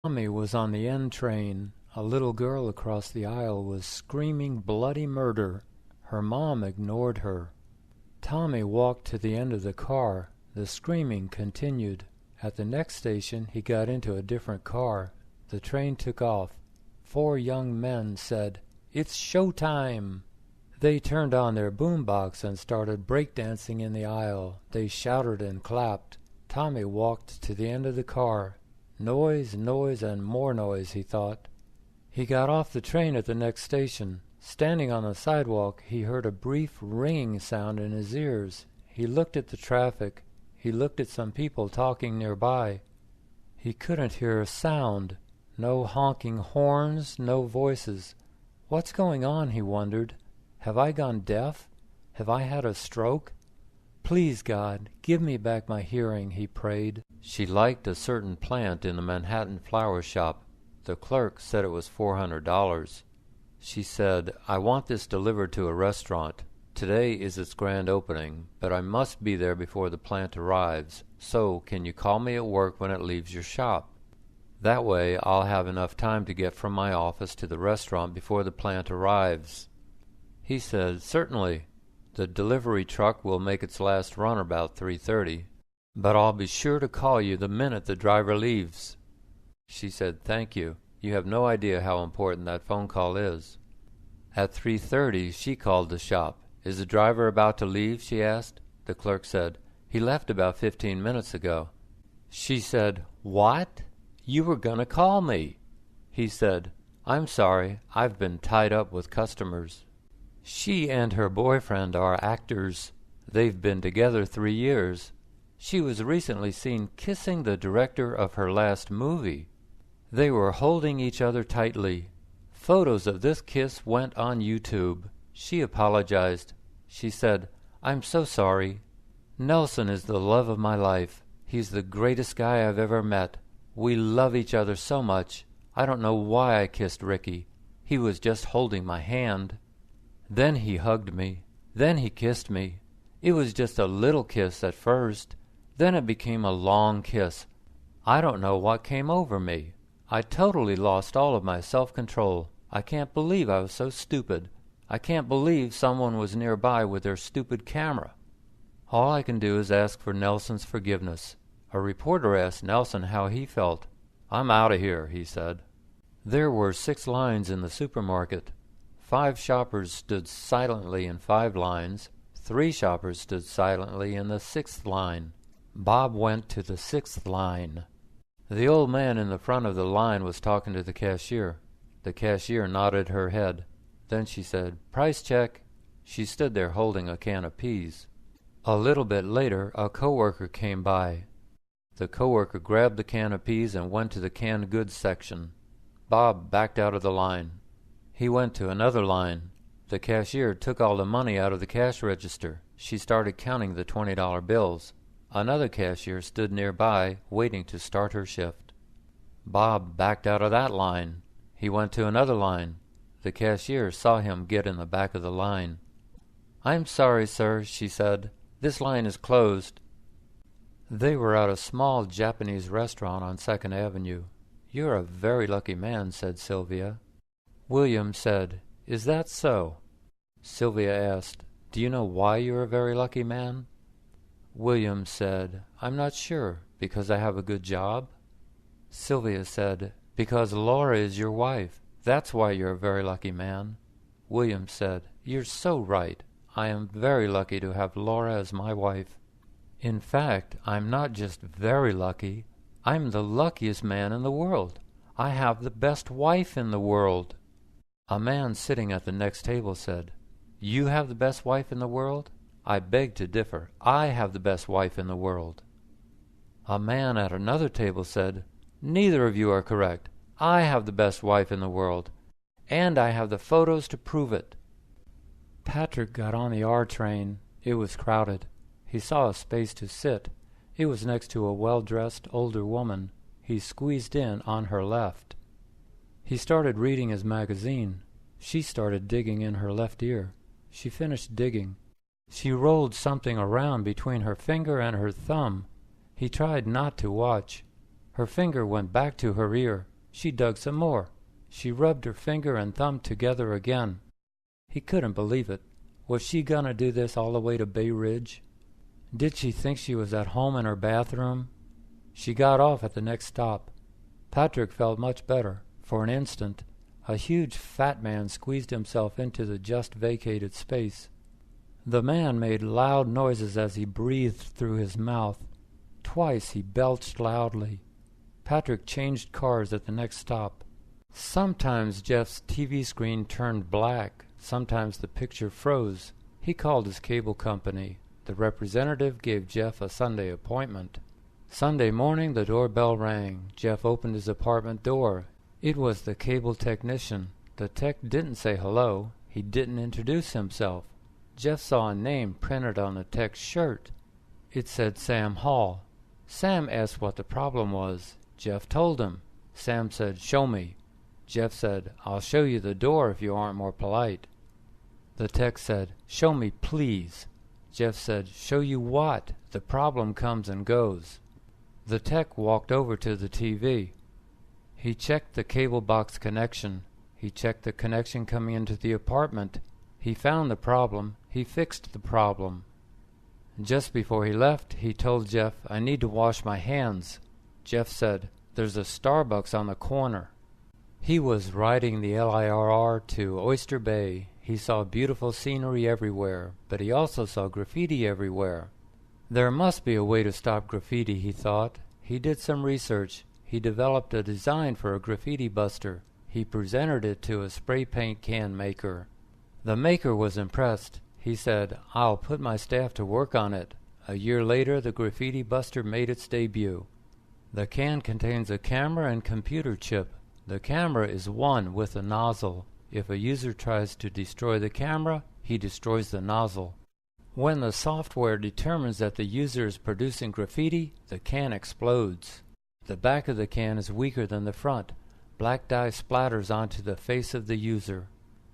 Tommy was on the N train. A little girl across the aisle was screaming bloody murder. Her mom ignored her. Tommy walked to the end of the car. The screaming continued. At the next station, he got into a different car. The train took off. 4 young men said, "It's showtime!" They turned on their boombox and started breakdancing in the aisle. They shouted and clapped. Tommy walked to the end of the car. Noise, noise, and more noise, he thought. He got off the train at the next station. Standing on the sidewalk, he heard a brief ringing sound in his ears. He looked at the traffic. He looked at some people talking nearby. He couldn't hear a sound. No honking horns, no voices. What's going on, he wondered. Have I gone deaf? Have I had a stroke? Please, God, give me back my hearing, he prayed. She liked a certain plant in the Manhattan flower shop. The clerk said it was $400. She said, "I want this delivered to a restaurant. Today is its grand opening, but I must be there before the plant arrives. So, can you call me at work when it leaves your shop? That way I'll have enough time to get from my office to the restaurant before the plant arrives." He said, "Certainly. The delivery truck will make its last run about 3:30, but I'll be sure to call you the minute the driver leaves." She said, "Thank you. You have no idea how important that phone call is." At 3:30 she called the shop. "Is the driver about to leave?" she asked. The clerk said, "He left about 15 minutes ago." She said, "What? You were going to call me." He said, "I'm sorry. I've been tied up with customers." She and her boyfriend are actors. They've been together 3 years. She was recently seen kissing the director of her last movie. They were holding each other tightly. Photos of this kiss went on YouTube. She apologized. She said, "I'm so sorry. Nelson is the love of my life. He's the greatest guy I've ever met. We love each other so much. I don't know why I kissed Ricky. He was just holding my hand. Then he hugged me. Then he kissed me. It was just a little kiss at first. Then it became a long kiss. I don't know what came over me. I totally lost all of my self-control. I can't believe I was so stupid. I can't believe someone was nearby with their stupid camera." All I can do is ask for Nelson's forgiveness. A reporter asked Nelson how he felt. "I'm out of here," he said. There were 6 lines in the supermarket. 5 shoppers stood silently in 5 lines. 3 shoppers stood silently in the 6th line. Bob went to the 6th line. The old man in the front of the line was talking to the cashier. The cashier nodded her head. Then she said, "Price check." She stood there holding a can of peas. A little bit later, a coworker came by. The coworker grabbed the can of peas and went to the canned goods section. Bob backed out of the line. He went to another line. The cashier took all the money out of the cash register. She started counting the $20 bills. Another cashier stood nearby, waiting to start her shift. Bob backed out of that line. He went to another line. The cashier saw him get in the back of the line. "I'm sorry, sir," she said. "This line is closed." They were at a small Japanese restaurant on 2nd Avenue. "You're a very lucky man," said Sylvia. William said, "Is that so?" Sylvia asked, "Do you know why you're a very lucky man?" William said, "I'm not sure. Because I have a good job?" Sylvia said, "Because Laura is your wife. That's why you're a very lucky man." William said, "You're so right. I am very lucky to have Laura as my wife. In fact, I'm not just very lucky. I'm the luckiest man in the world. I have the best wife in the world." A man sitting at the next table said, "You have the best wife in the world? I beg to differ. I have the best wife in the world." A man at another table said, "Neither of you are correct. I have the best wife in the world, and I have the photos to prove it." Patrick got on the R train. It was crowded. He saw a space to sit. It was next to a well-dressed older woman. He squeezed in on her left. He started reading his magazine. She started digging in her left ear. She finished digging. She rolled something around between her finger and her thumb. He tried not to watch. Her finger went back to her ear. She dug some more. She rubbed her finger and thumb together again. He couldn't believe it. Was she gonna do this all the way to Bay Ridge? Did she think she was at home in her bathroom? She got off at the next stop. Patrick felt much better. For an instant, a huge fat man squeezed himself into the just vacated space. The man made loud noises as he breathed through his mouth. Twice he belched loudly. Patrick changed cars at the next stop. Sometimes Jeff's TV screen turned black. Sometimes the picture froze. He called his cable company. The representative gave Jeff a Sunday appointment. Sunday morning the doorbell rang. Jeff opened his apartment door. It was the cable technician. The tech didn't say hello. He didn't introduce himself. Jeff saw a name printed on the tech's shirt. It said Sam Hall. Sam asked what the problem was. Jeff told him. Sam said, "Show me." Jeff said, "I'll show you the door if you aren't more polite." The tech said, "Show me, please." Jeff said, "Show you what? The problem comes and goes." The tech walked over to the TV. He checked the cable box connection. He checked the connection coming into the apartment. He found the problem. He fixed the problem. Just before he left, he told Jeff, "I need to wash my hands." Jeff said, "There's a Starbucks on the corner." He was riding the LIRR to Oyster Bay. He saw beautiful scenery everywhere, but he also saw graffiti everywhere. There must be a way to stop graffiti, he thought. He did some research. He developed a design for a graffiti buster. He presented it to a spray paint can maker. The maker was impressed. He said, "I'll put my staff to work on it." A year later, the graffiti buster made its debut. The can contains a camera and computer chip. The camera is one with a nozzle. If a user tries to destroy the camera, he destroys the nozzle. When the software determines that the user is producing graffiti, the can explodes. The back of the can is weaker than the front. Black dye splatters onto the face of the user.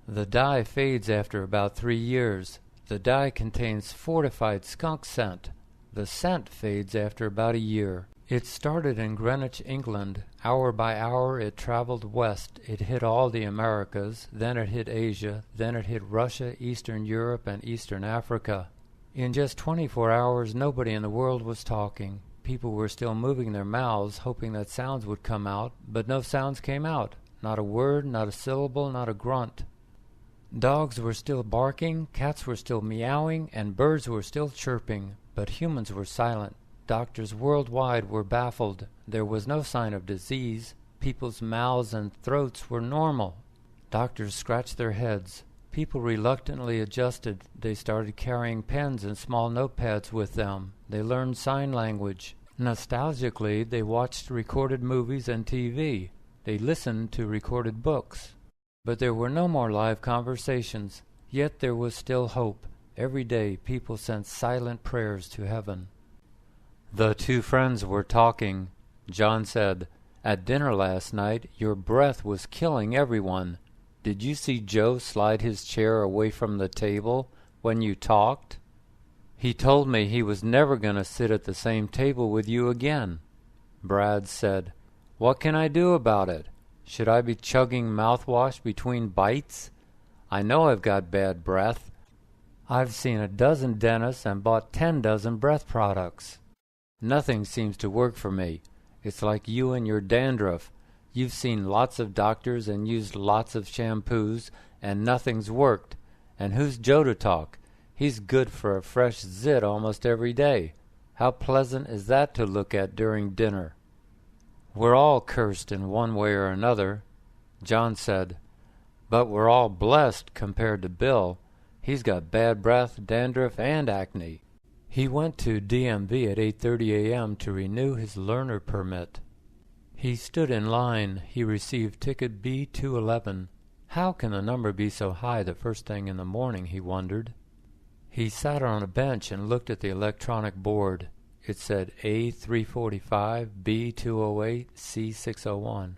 The dye fades after about 3 years. The dye contains fortified skunk scent. The scent fades after about a year. It started in Greenwich, England. Hour by hour it traveled west. It hit all the Americas, then it hit Asia, then it hit Russia, Eastern Europe, and Eastern Africa. In just 24 hours, nobody in the world was talking. People were still moving their mouths, hoping that sounds would come out, but no sounds came out. Not a word, not a syllable, not a grunt. Dogs were still barking, cats were still meowing, and birds were still chirping, but humans were silent. Doctors worldwide were baffled. There was no sign of disease. People's mouths and throats were normal. Doctors scratched their heads. People reluctantly adjusted. They started carrying pens and small notepads with them. They learned sign language. Nostalgically, they watched recorded movies and TV. They listened to recorded books. But there were no more live conversations. Yet there was still hope. Every day people sent silent prayers to heaven. The two friends were talking. John said, "At dinner last night, your breath was killing everyone. Did you see Joe slide his chair away from the table when you talked? He told me he was never going to sit at the same table with you again." Brad said, "What can I do about it? Should I be chugging mouthwash between bites? I know I've got bad breath. I've seen a dozen dentists and bought 10 dozen breath products. Nothing seems to work for me. It's like you and your dandruff. You've seen lots of doctors and used lots of shampoos, and nothing's worked. And who's Joe to talk? He's good for a fresh zit almost every day. How pleasant is that to look at during dinner? We're all cursed in one way or another." John said, "But we're all blessed compared to Bill. He's got bad breath, dandruff, and acne." He went to DMV at 8:30 a.m. to renew his learner permit. He stood in line. He received ticket B211. How can the number be so high the first thing in the morning, he wondered. He sat on a bench and looked at the electronic board. It said A345, B208, C601.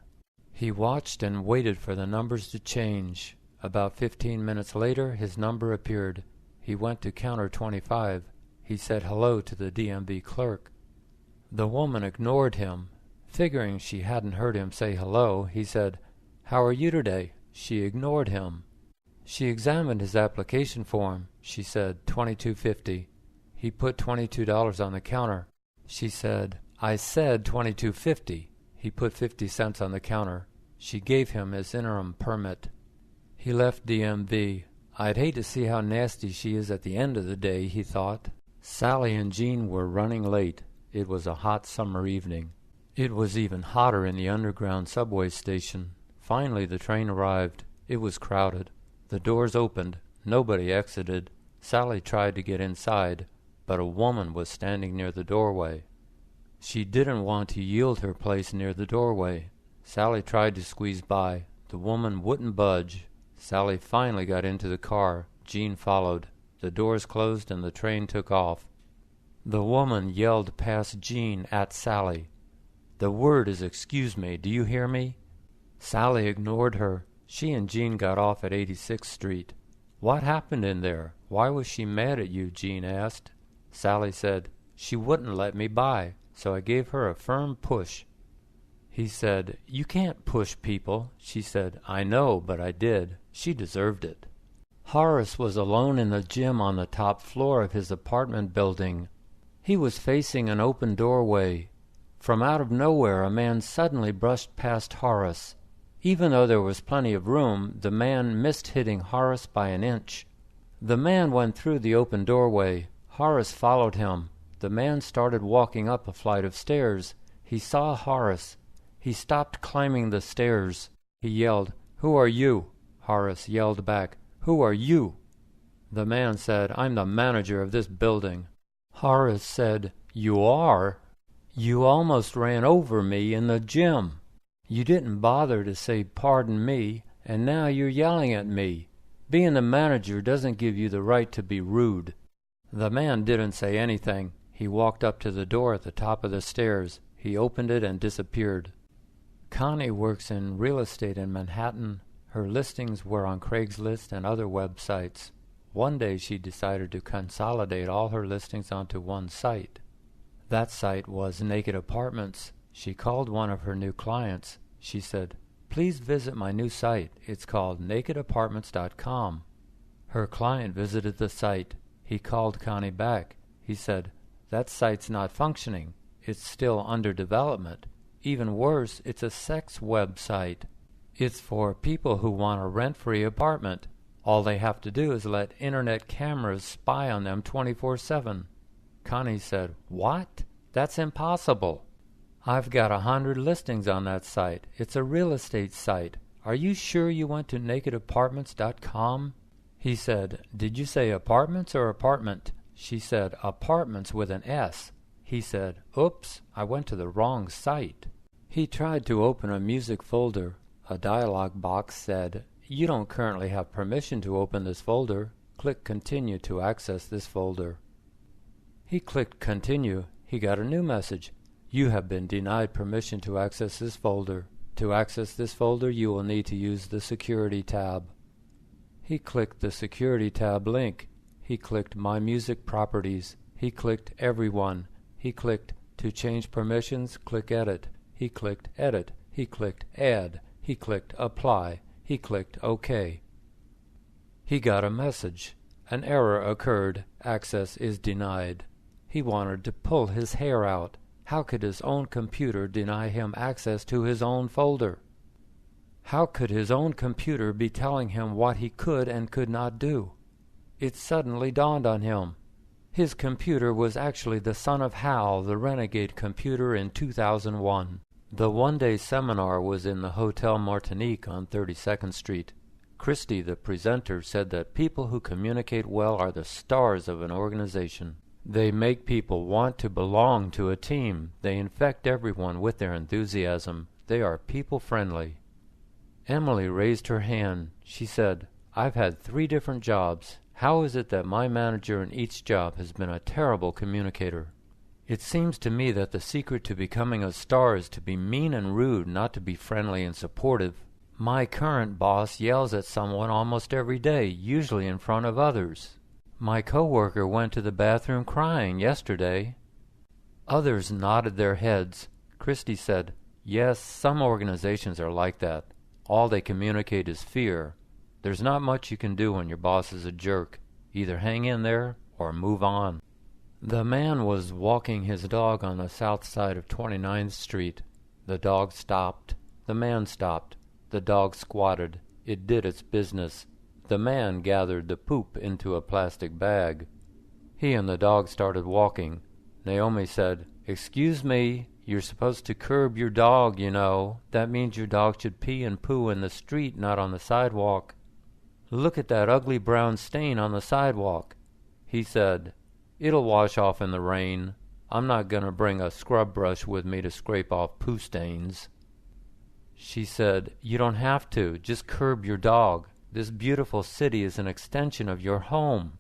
He watched and waited for the numbers to change. About 15 minutes later, his number appeared. He went to counter 25. He said hello to the DMV clerk. The woman ignored him. Figuring she hadn't heard him say hello, he said, "How are you today?" She ignored him. She examined his application form. She said, $22.50. He put $22 on the counter. She said, "I said $22.50. He put 50 cents on the counter. She gave him his interim permit. He left DMV. I'd hate to see how nasty she is at the end of the day, he thought. Sally and Jean were running late. It was a hot summer evening. It was even hotter in the underground subway station. Finally the train arrived. It was crowded. The doors opened. Nobody exited. Sally tried to get inside, but a woman was standing near the doorway. She didn't want to yield her place near the doorway. Sally tried to squeeze by. The woman wouldn't budge. Sally finally got into the car. Jean followed. The doors closed and the train took off. The woman yelled past Jean at Sally. "The word is excuse me, do you hear me?" Sally ignored her. She and Jean got off at 86th Street. "What happened in there? Why was she mad at you?" Jean asked. Sally said, "She wouldn't let me by, so I gave her a firm push." He said, "You can't push people." She said, "I know, but I did. She deserved it." Horace was alone in the gym on the top floor of his apartment building. He was facing an open doorway. From out of nowhere, a man suddenly brushed past Horace. Even though there was plenty of room, the man missed hitting Horace by an inch. The man went through the open doorway. Horace followed him. The man started walking up a flight of stairs. He saw Horace. He stopped climbing the stairs. He yelled, "Who are you?" Horace yelled back, "Who are you?" The man said, "I'm the manager of this building." Horace said, "You are? You almost ran over me in the gym. You didn't bother to say pardon me, and now you're yelling at me. Being the manager doesn't give you the right to be rude." The man didn't say anything. He walked up to the door at the top of the stairs. He opened it and disappeared. Connie works in real estate in Manhattan. Her listings were on Craigslist and other websites. One day she decided to consolidate all her listings onto one site. That site was Naked Apartments. She called one of her new clients. She said, "Please visit my new site. It's called nakedapartments.com." Her client visited the site. He called Connie back. He said, "That site's not functioning. It's still under development. Even worse, it's a sex website. It's for people who want a rent-free apartment. All they have to do is let internet cameras spy on them 24/7. Connie said, "What? That's impossible. I've got 100 listings on that site. It's a real estate site. Are you sure you went to nakedapartments.com? He said, "Did you say apartments or apartment?" She said, "Apartments with an S." He said, "Oops, I went to the wrong site." He tried to open a music folder. A dialog box said, "You don't currently have permission to open this folder. Click Continue to access this folder." He clicked Continue. He got a new message. "You have been denied permission to access this folder. To access this folder, you will need to use the Security tab." He clicked the Security tab link. He clicked My Music Properties. He clicked Everyone. He clicked To change permissions, click Edit. He clicked Edit. He clicked Add. He clicked Apply. He clicked OK. He got a message. An error occurred. Access is denied. He wanted to pull his hair out. How could his own computer deny him access to his own folder? How could his own computer be telling him what he could and could not do? It suddenly dawned on him. His computer was actually the son of Hal, the renegade computer in 2001. The one-day seminar was in the Hotel Martinique on 32nd Street. Christie, the presenter, said that people who communicate well are the stars of an organization. They make people want to belong to a team. They infect everyone with their enthusiasm. They are people-friendly. Emily raised her hand. She said, "I've had 3 different jobs. How is it that my manager in each job has been a terrible communicator? It seems to me that the secret to becoming a star is to be mean and rude, not to be friendly and supportive. My current boss yells at someone almost every day, usually in front of others. My coworker went to the bathroom crying yesterday." Others nodded their heads. Christy said, "Yes, some organizations are like that. All they communicate is fear. There's not much you can do when your boss is a jerk. Either hang in there or move on." The man was walking his dog on the south side of 29th Street. The dog stopped. The man stopped. The dog squatted. It did its business. The man gathered the poop into a plastic bag. He and the dog started walking. Naomi said, "Excuse me, you're supposed to curb your dog, you know. That means your dog should pee and poo in the street, not on the sidewalk." "Look at that ugly brown stain on the sidewalk." He said, "It'll wash off in the rain. I'm not going to bring a scrub brush with me to scrape off poo stains." She said, "You don't have to. Just curb your dog. This beautiful city is an extension of your home.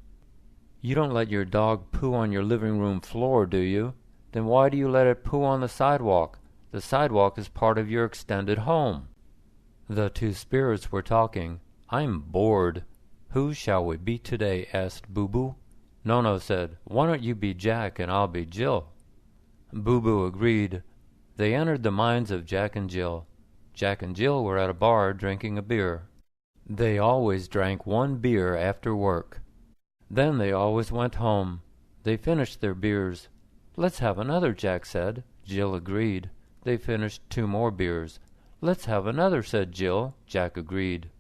You don't let your dog poo on your living room floor, do you? Then why do you let it poo on the sidewalk? The sidewalk is part of your extended home." The two spirits were talking. "I'm bored." "Who shall we be today?" asked Boo Boo. Nono said, "Why don't you be Jack and I'll be Jill?" Boo Boo agreed. They entered the minds of Jack and Jill. Jack and Jill were at a bar drinking a beer. They always drank one beer after work. Then they always went home. They finished their beers. "Let's have another," Jack said. Jill agreed. They finished 2 more beers. "Let's have another," said Jill. Jack agreed.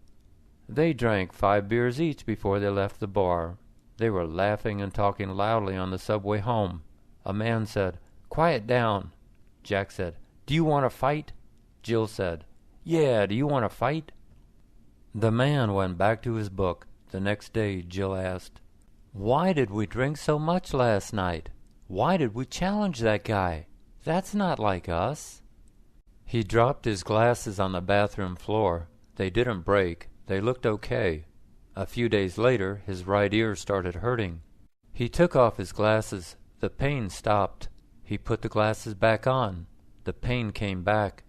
They drank 5 beers each before they left the bar. They were laughing and talking loudly on the subway home. A man said, "Quiet down." Jack said, "Do you want to fight?" Jill said, "Yeah, do you want to fight?" The man went back to his book. The next day Jill asked, "Why did we drink so much last night? Why did we challenge that guy? That's not like us." He dropped his glasses on the bathroom floor. They didn't break. They looked okay. A few days later, his right ear started hurting. He took off his glasses. The pain stopped. He put the glasses back on. The pain came back.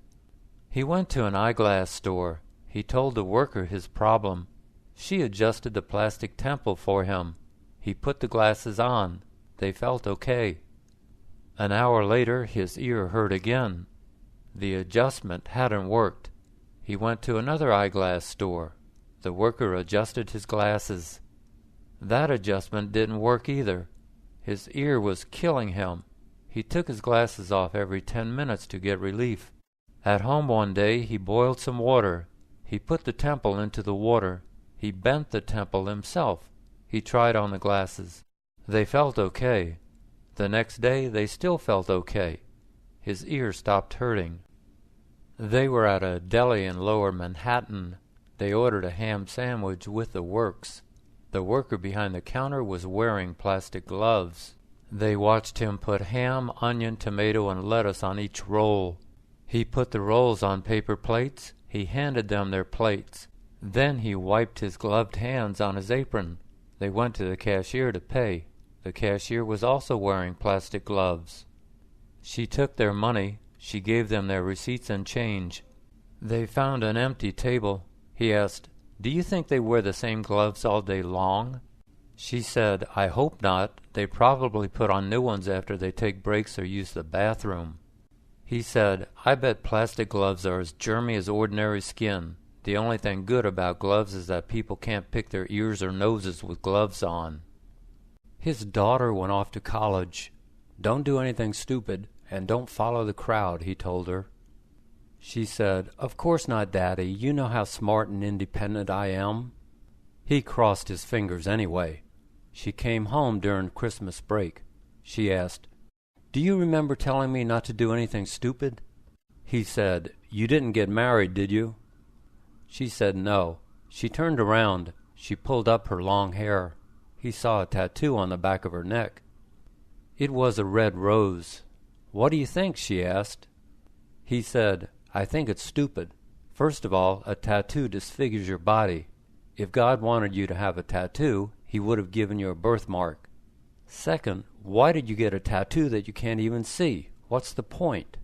He went to an eyeglass store. He told the worker his problem. She adjusted the plastic temple for him. He put the glasses on. They felt okay. An hour later, his ear hurt again. The adjustment hadn't worked. He went to another eyeglass store. The worker adjusted his glasses. That adjustment didn't work either. His ear was killing him. He took his glasses off every 10 minutes to get relief. At home one day, he boiled some water. He put the temple into the water. He bent the temple himself. He tried on the glasses. They felt okay. The next day, they still felt okay. His ear stopped hurting. They were at a deli in Lower Manhattan. They ordered a ham sandwich with the works. The worker behind the counter was wearing plastic gloves. They watched him put ham, onion, tomato, and lettuce on each roll. He put the rolls on paper plates. He handed them their plates. Then he wiped his gloved hands on his apron. They went to the cashier to pay. The cashier was also wearing plastic gloves. She took their money. She gave them their receipts and change. They found an empty table. He asked, "Do you think they wear the same gloves all day long?" She said, "I hope not. They probably put on new ones after they take breaks or use the bathroom." He said, "I bet plastic gloves are as germy as ordinary skin. The only thing good about gloves is that people can't pick their ears or noses with gloves on." His daughter went off to college. "Don't do anything stupid, and don't follow the crowd," he told her. She said, "Of course not, Daddy. You know how smart and independent I am." He crossed his fingers anyway. She came home during Christmas break. She asked, "Do you remember telling me not to do anything stupid?" He said, "You didn't get married, did you?" She said no. She turned around. She pulled up her long hair. He saw a tattoo on the back of her neck. It was a red rose. "What do you think?" she asked. He said, "I think it's stupid. First of all, a tattoo disfigures your body. If God wanted you to have a tattoo, he would have given you a birthmark. Second, why did you get a tattoo that you can't even see? What's the point?"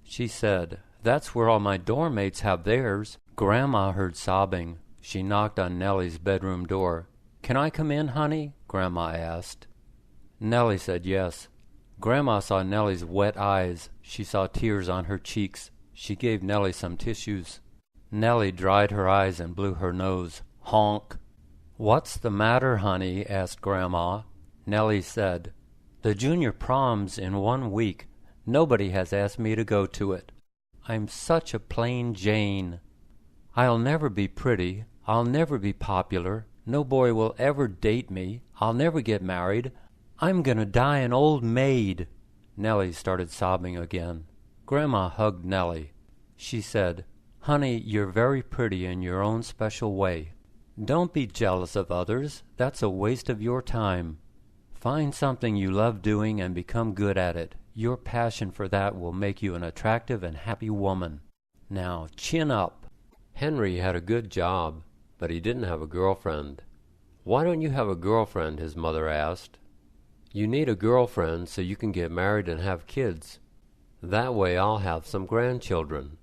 She said, "That's where all my dorm mates have theirs." Grandma heard sobbing. She knocked on Nellie's bedroom door. "Can I come in, honey?" Grandma asked. Nellie said yes. Grandma saw Nellie's wet eyes. She saw tears on her cheeks. She gave Nellie some tissues. Nellie dried her eyes and blew her nose. Honk. "What's the matter, honey?" asked Grandma. Nellie said, "The junior prom's in 1 week. Nobody has asked me to go to it. I'm such a plain Jane. I'll never be pretty. I'll never be popular. No boy will ever date me. I'll never get married. I'm gonna die an old maid." Nellie started sobbing again. Grandma hugged Nellie. She said, "Honey, you're very pretty in your own special way. Don't be jealous of others. That's a waste of your time. Find something you love doing and become good at it. Your passion for that will make you an attractive and happy woman. Now, chin up." Henry had a good job, but he didn't have a girlfriend. "Why don't you have a girlfriend?" his mother asked. "You need a girlfriend so you can get married and have kids. That way I'll have some grandchildren."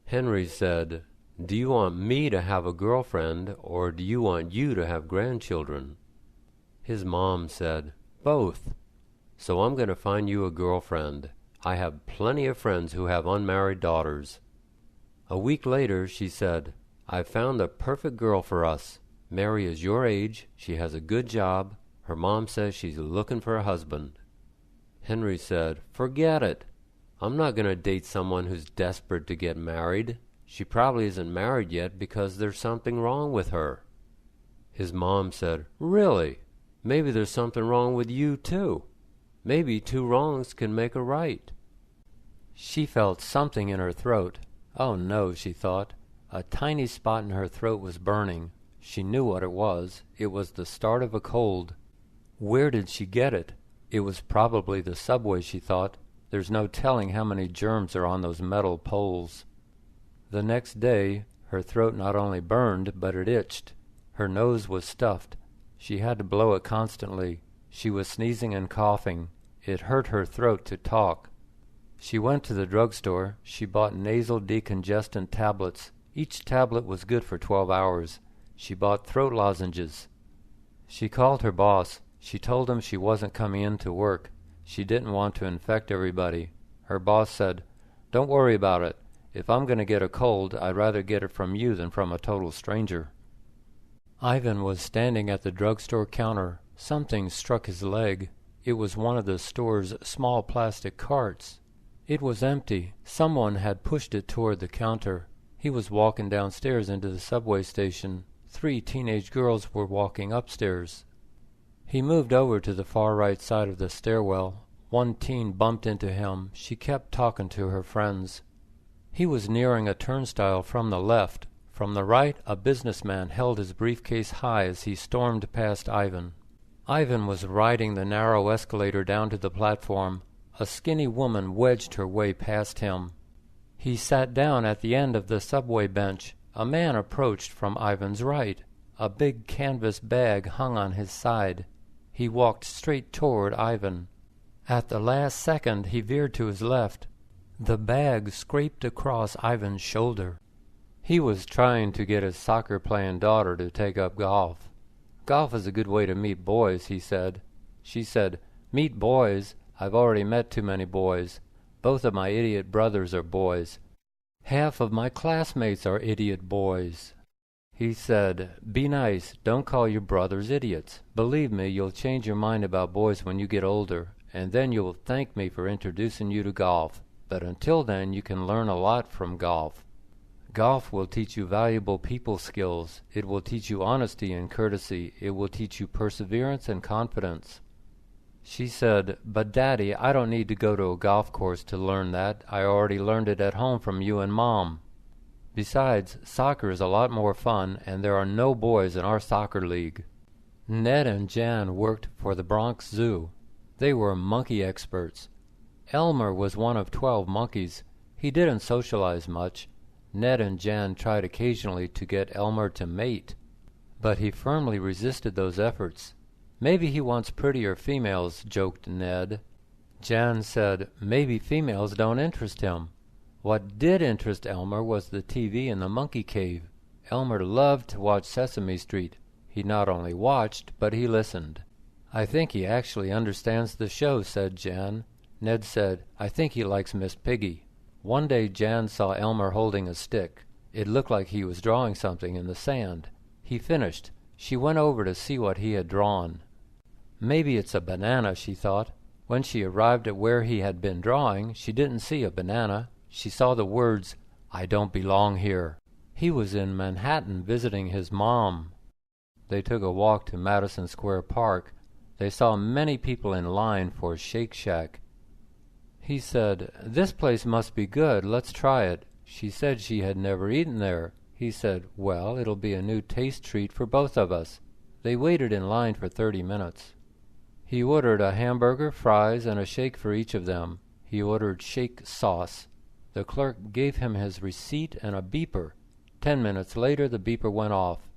Henry said, "Do you want me to have a girlfriend, or do you want you to have grandchildren?" His mom said, "Both. So I'm going to find you a girlfriend. I have plenty of friends who have unmarried daughters." A week later she said, "I've found the perfect girl for us. Mary is your age. She has a good job. Her mom says she's looking for a husband." Henry said, "Forget it. I'm not going to date someone who's desperate to get married. She probably isn't married yet because there's something wrong with her." His mom said, "Really? Maybe there's something wrong with you, too. Maybe 2 wrongs can make a right." She felt something in her throat. Oh no, she thought. A tiny spot in her throat was burning. She knew what it was. It was the start of a cold. Where did she get it? It was probably the subway, she thought. There's no telling how many germs are on those metal poles. The next day, her throat not only burned, but it itched. Her nose was stuffed. She had to blow it constantly. She was sneezing and coughing. It hurt her throat to talk. She went to the drugstore. She bought nasal decongestant tablets. Each tablet was good for 12 hours. She bought throat lozenges. She called her boss. She told him she wasn't coming in to work. She didn't want to infect everybody. Her boss said, "Don't worry about it. If I'm going to get a cold, I'd rather get it from you than from a total stranger." Ivan was standing at the drugstore counter. Something struck his leg. It was one of the store's small plastic carts. It was empty. Someone had pushed it toward the counter. He was walking downstairs into the subway station. 3 teenage girls were walking upstairs. He moved over to the far right side of the stairwell. One teen bumped into him. She kept talking to her friends. He was nearing a turnstile from the left. From the right, a businessman held his briefcase high as he stormed past Ivan. Ivan was riding the narrow escalator down to the platform. A skinny woman wedged her way past him. He sat down at the end of the subway bench. A man approached from Ivan's right. A big canvas bag hung on his side. He walked straight toward Ivan. At the last second he veered to his left. The bag scraped across Ivan's shoulder. He was trying to get his soccer-playing daughter to take up golf. "Golf is a good way to meet boys," he said. She said, "Meet boys? I've already met too many boys. Both of my idiot brothers are boys. Half of my classmates are idiot boys." He said, "Be nice. Don't call your brothers idiots. Believe me, you'll change your mind about boys when you get older, and then you'll thank me for introducing you to golf. But until then, you can learn a lot from golf. Golf will teach you valuable people skills. It will teach you honesty and courtesy. It will teach you perseverance and confidence." She said, "But Daddy, I don't need to go to a golf course to learn that. I already learned it at home from you and Mom. Besides, soccer is a lot more fun, and there are no boys in our soccer league." Ned and Jan worked for the Bronx Zoo. They were monkey experts. Elmer was one of 12 monkeys. He didn't socialize much. Ned and Jan tried occasionally to get Elmer to mate, but he firmly resisted those efforts. "Maybe he wants prettier females," joked Ned. Jan said, "Maybe females don't interest him." What did interest Elmer was the TV in the monkey cave. Elmer loved to watch Sesame Street. He not only watched, but he listened. "I think he actually understands the show," said Jan. Ned said, "I think he likes Miss Piggy." One day Jan saw Elmer holding a stick. It looked like he was drawing something in the sand. He finished. She went over to see what he had drawn. Maybe it's a banana, she thought. When she arrived at where he had been drawing, she didn't see a banana. She saw the words, "I don't belong here." He was in Manhattan visiting his mom. They took a walk to Madison Square Park. They saw many people in line for Shake Shack. He said, "This place must be good. Let's try it." She said she had never eaten there. He said, "Well, it'll be a new taste treat for both of us." They waited in line for 30 minutes. He ordered a hamburger, fries, and a shake for each of them. He ordered shake sauce. The clerk gave him his receipt and a beeper. 10 minutes later, the beeper went off.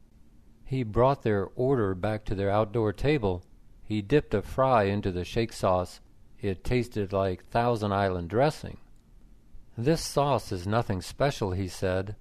He brought their order back to their outdoor table. He dipped a fry into the shake sauce. It tasted like Thousand Island dressing. "This sauce is nothing special," he said.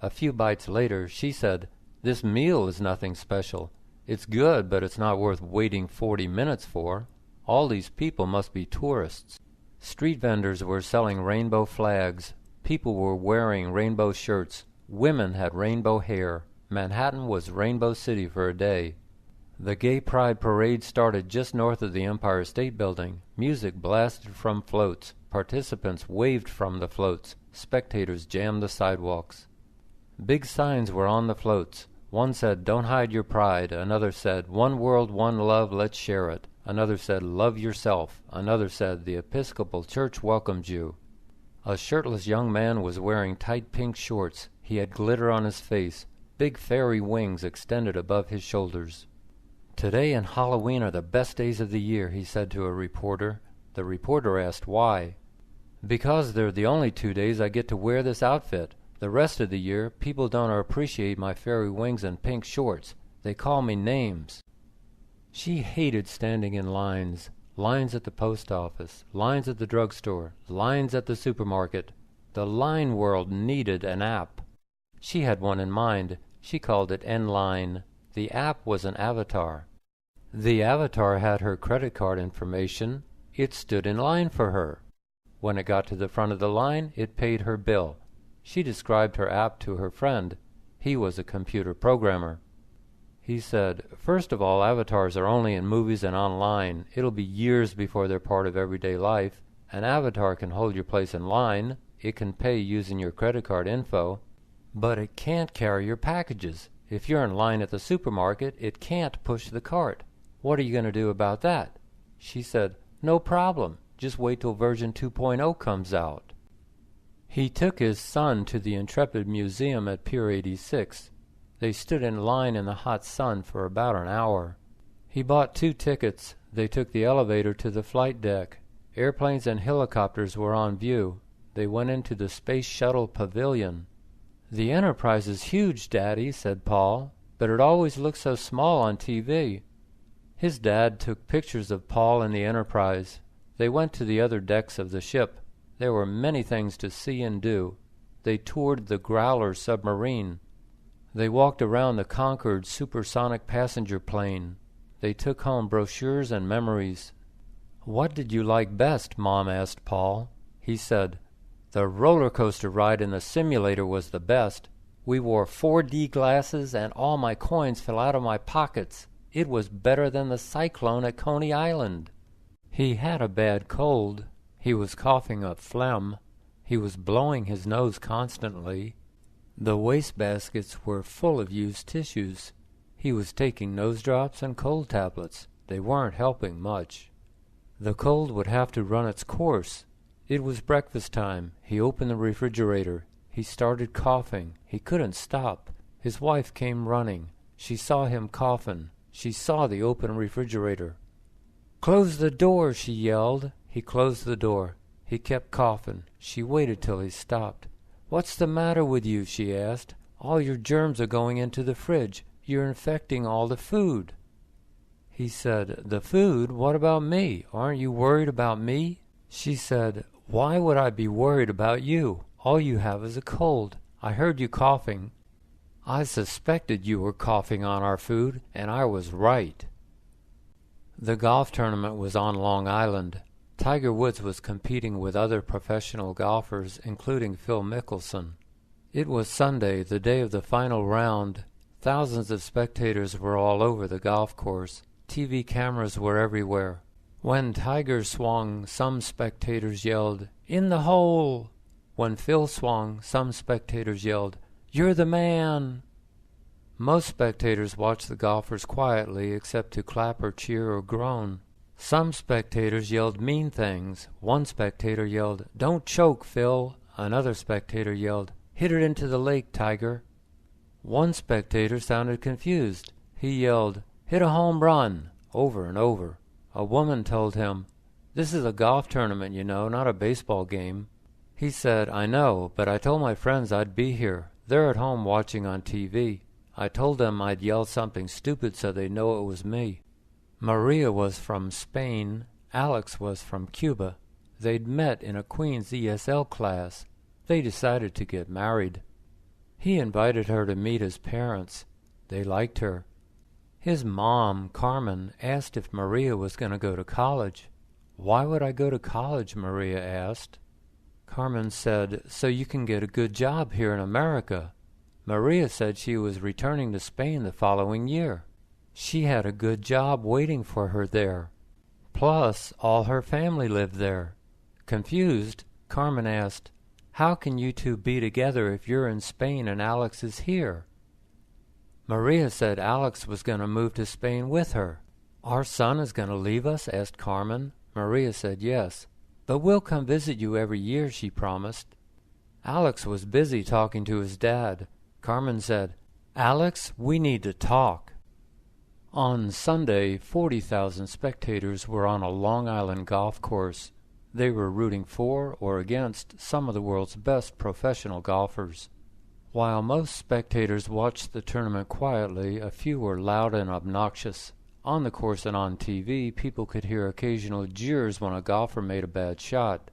A few bites later, she said, "This meal is nothing special. It's good, but it's not worth waiting 40 minutes for. All these people must be tourists." Street vendors were selling rainbow flags. People were wearing rainbow shirts. Women had rainbow hair. Manhattan was Rainbow City for a day. The Gay Pride Parade started just north of the Empire State Building. Music blasted from floats. Participants waved from the floats. Spectators jammed the sidewalks. Big signs were on the floats. One said, "Don't hide your pride." Another said, "One world, one love, let's share it." Another said, "Love yourself." Another said, "The Episcopal Church welcomes you." A shirtless young man was wearing tight pink shorts. He had glitter on his face. Big fairy wings extended above his shoulders. "Today and Halloween are the best days of the year," he said to a reporter. The reporter asked why. "Because they're the only 2 days I get to wear this outfit. The rest of the year, people don't appreciate my fairy wings and pink shorts. They call me names." She hated standing in lines. Lines at the post office, lines at the drugstore, lines at the supermarket. The line world needed an app. She had one in mind. She called it N-Line. The app was an avatar. The avatar had her credit card information. It stood in line for her. When it got to the front of the line, it paid her bill. She described her app to her friend. He was a computer programmer. He said, "First of all, avatars are only in movies and online. It'll be years before they're part of everyday life. An avatar can hold your place in line. It can pay using your credit card info. But it can't carry your packages. If you're in line at the supermarket, it can't push the cart. What are you going to do about that?" She said, "No problem. Just wait till version 2.0 comes out." He took his son to the Intrepid Museum at Pier 86. They stood in line in the hot sun for about an hour. He bought 2 tickets. They took the elevator to the flight deck. Airplanes and helicopters were on view. They went into the Space Shuttle Pavilion. "The Enterprise is huge, Daddy," said Paul, "but it always looks so small on TV." His dad took pictures of Paul and the Enterprise. They went to the other decks of the ship. There were many things to see and do. They toured the Growler submarine. They walked around the Concorde supersonic passenger plane. They took home brochures and memories. "What did you like best?" Mom asked Paul. He said, "The roller coaster ride in the simulator was the best. We wore 4D glasses and all my coins fell out of my pockets. It was better than the cyclone at Coney Island." He had a bad cold. He was coughing up phlegm. He was blowing his nose constantly. The wastebaskets were full of used tissues. He was taking nose drops and cold tablets. They weren't helping much. The cold would have to run its course. It was breakfast time. He opened the refrigerator. He started coughing. He couldn't stop. His wife came running. She saw him coughing. She saw the open refrigerator. "Close the door," she yelled. He closed the door. He kept coughing. She waited till he stopped. "What's the matter with you?" she asked. "All your germs are going into the fridge. You're infecting all the food." He said, "The food? What about me? Aren't you worried about me?" She said, "Why would I be worried about you? All you have is a cold. I heard you coughing. I suspected you were coughing on our food, and I was right." The golf tournament was on Long Island. Tiger Woods was competing with other professional golfers, including Phil Mickelson. It was Sunday, the day of the final round. Thousands of spectators were all over the golf course. TV cameras were everywhere. When Tiger swung, some spectators yelled, "In the hole!" When Phil swung, some spectators yelled, "You're the man!" Most spectators watched the golfers quietly, except to clap or cheer or groan. Some spectators yelled mean things. One spectator yelled, "Don't choke, Phil." Another spectator yelled, "Hit it into the lake, Tiger." One spectator sounded confused. He yelled, "Hit a home run," over and over. A woman told him, "This is a golf tournament, you know, not a baseball game." He said, "I know, but I told my friends I'd be here. They're at home watching on TV. I told them I'd yell something stupid so they'd know it was me." Maria was from Spain. Alex was from Cuba. They'd met in a Queen's ESL class. They decided to get married. He invited her to meet his parents. They liked her. His mom, Carmen, asked if Maria was going to go to college. "Why would I go to college?" Maria asked. Carmen said, "So you can get a good job here in America." Maria said she was returning to Spain the following year. She had a good job waiting for her there. Plus, all her family lived there. Confused, Carmen asked, "How can you two be together if you're in Spain and Alex is here?" Maria said Alex was going to move to Spain with her. "Our son is going to leave us?" asked Carmen. Maria said yes. "But we'll come visit you every year," she promised. Alex was busy talking to his dad. Carmen said, "Alex, we need to talk." On Sunday, 40,000 spectators were on a Long Island golf course. They were rooting for or against some of the world's best professional golfers. While most spectators watched the tournament quietly, a few were loud and obnoxious. On the course and on TV, people could hear occasional jeers when a golfer made a bad shot.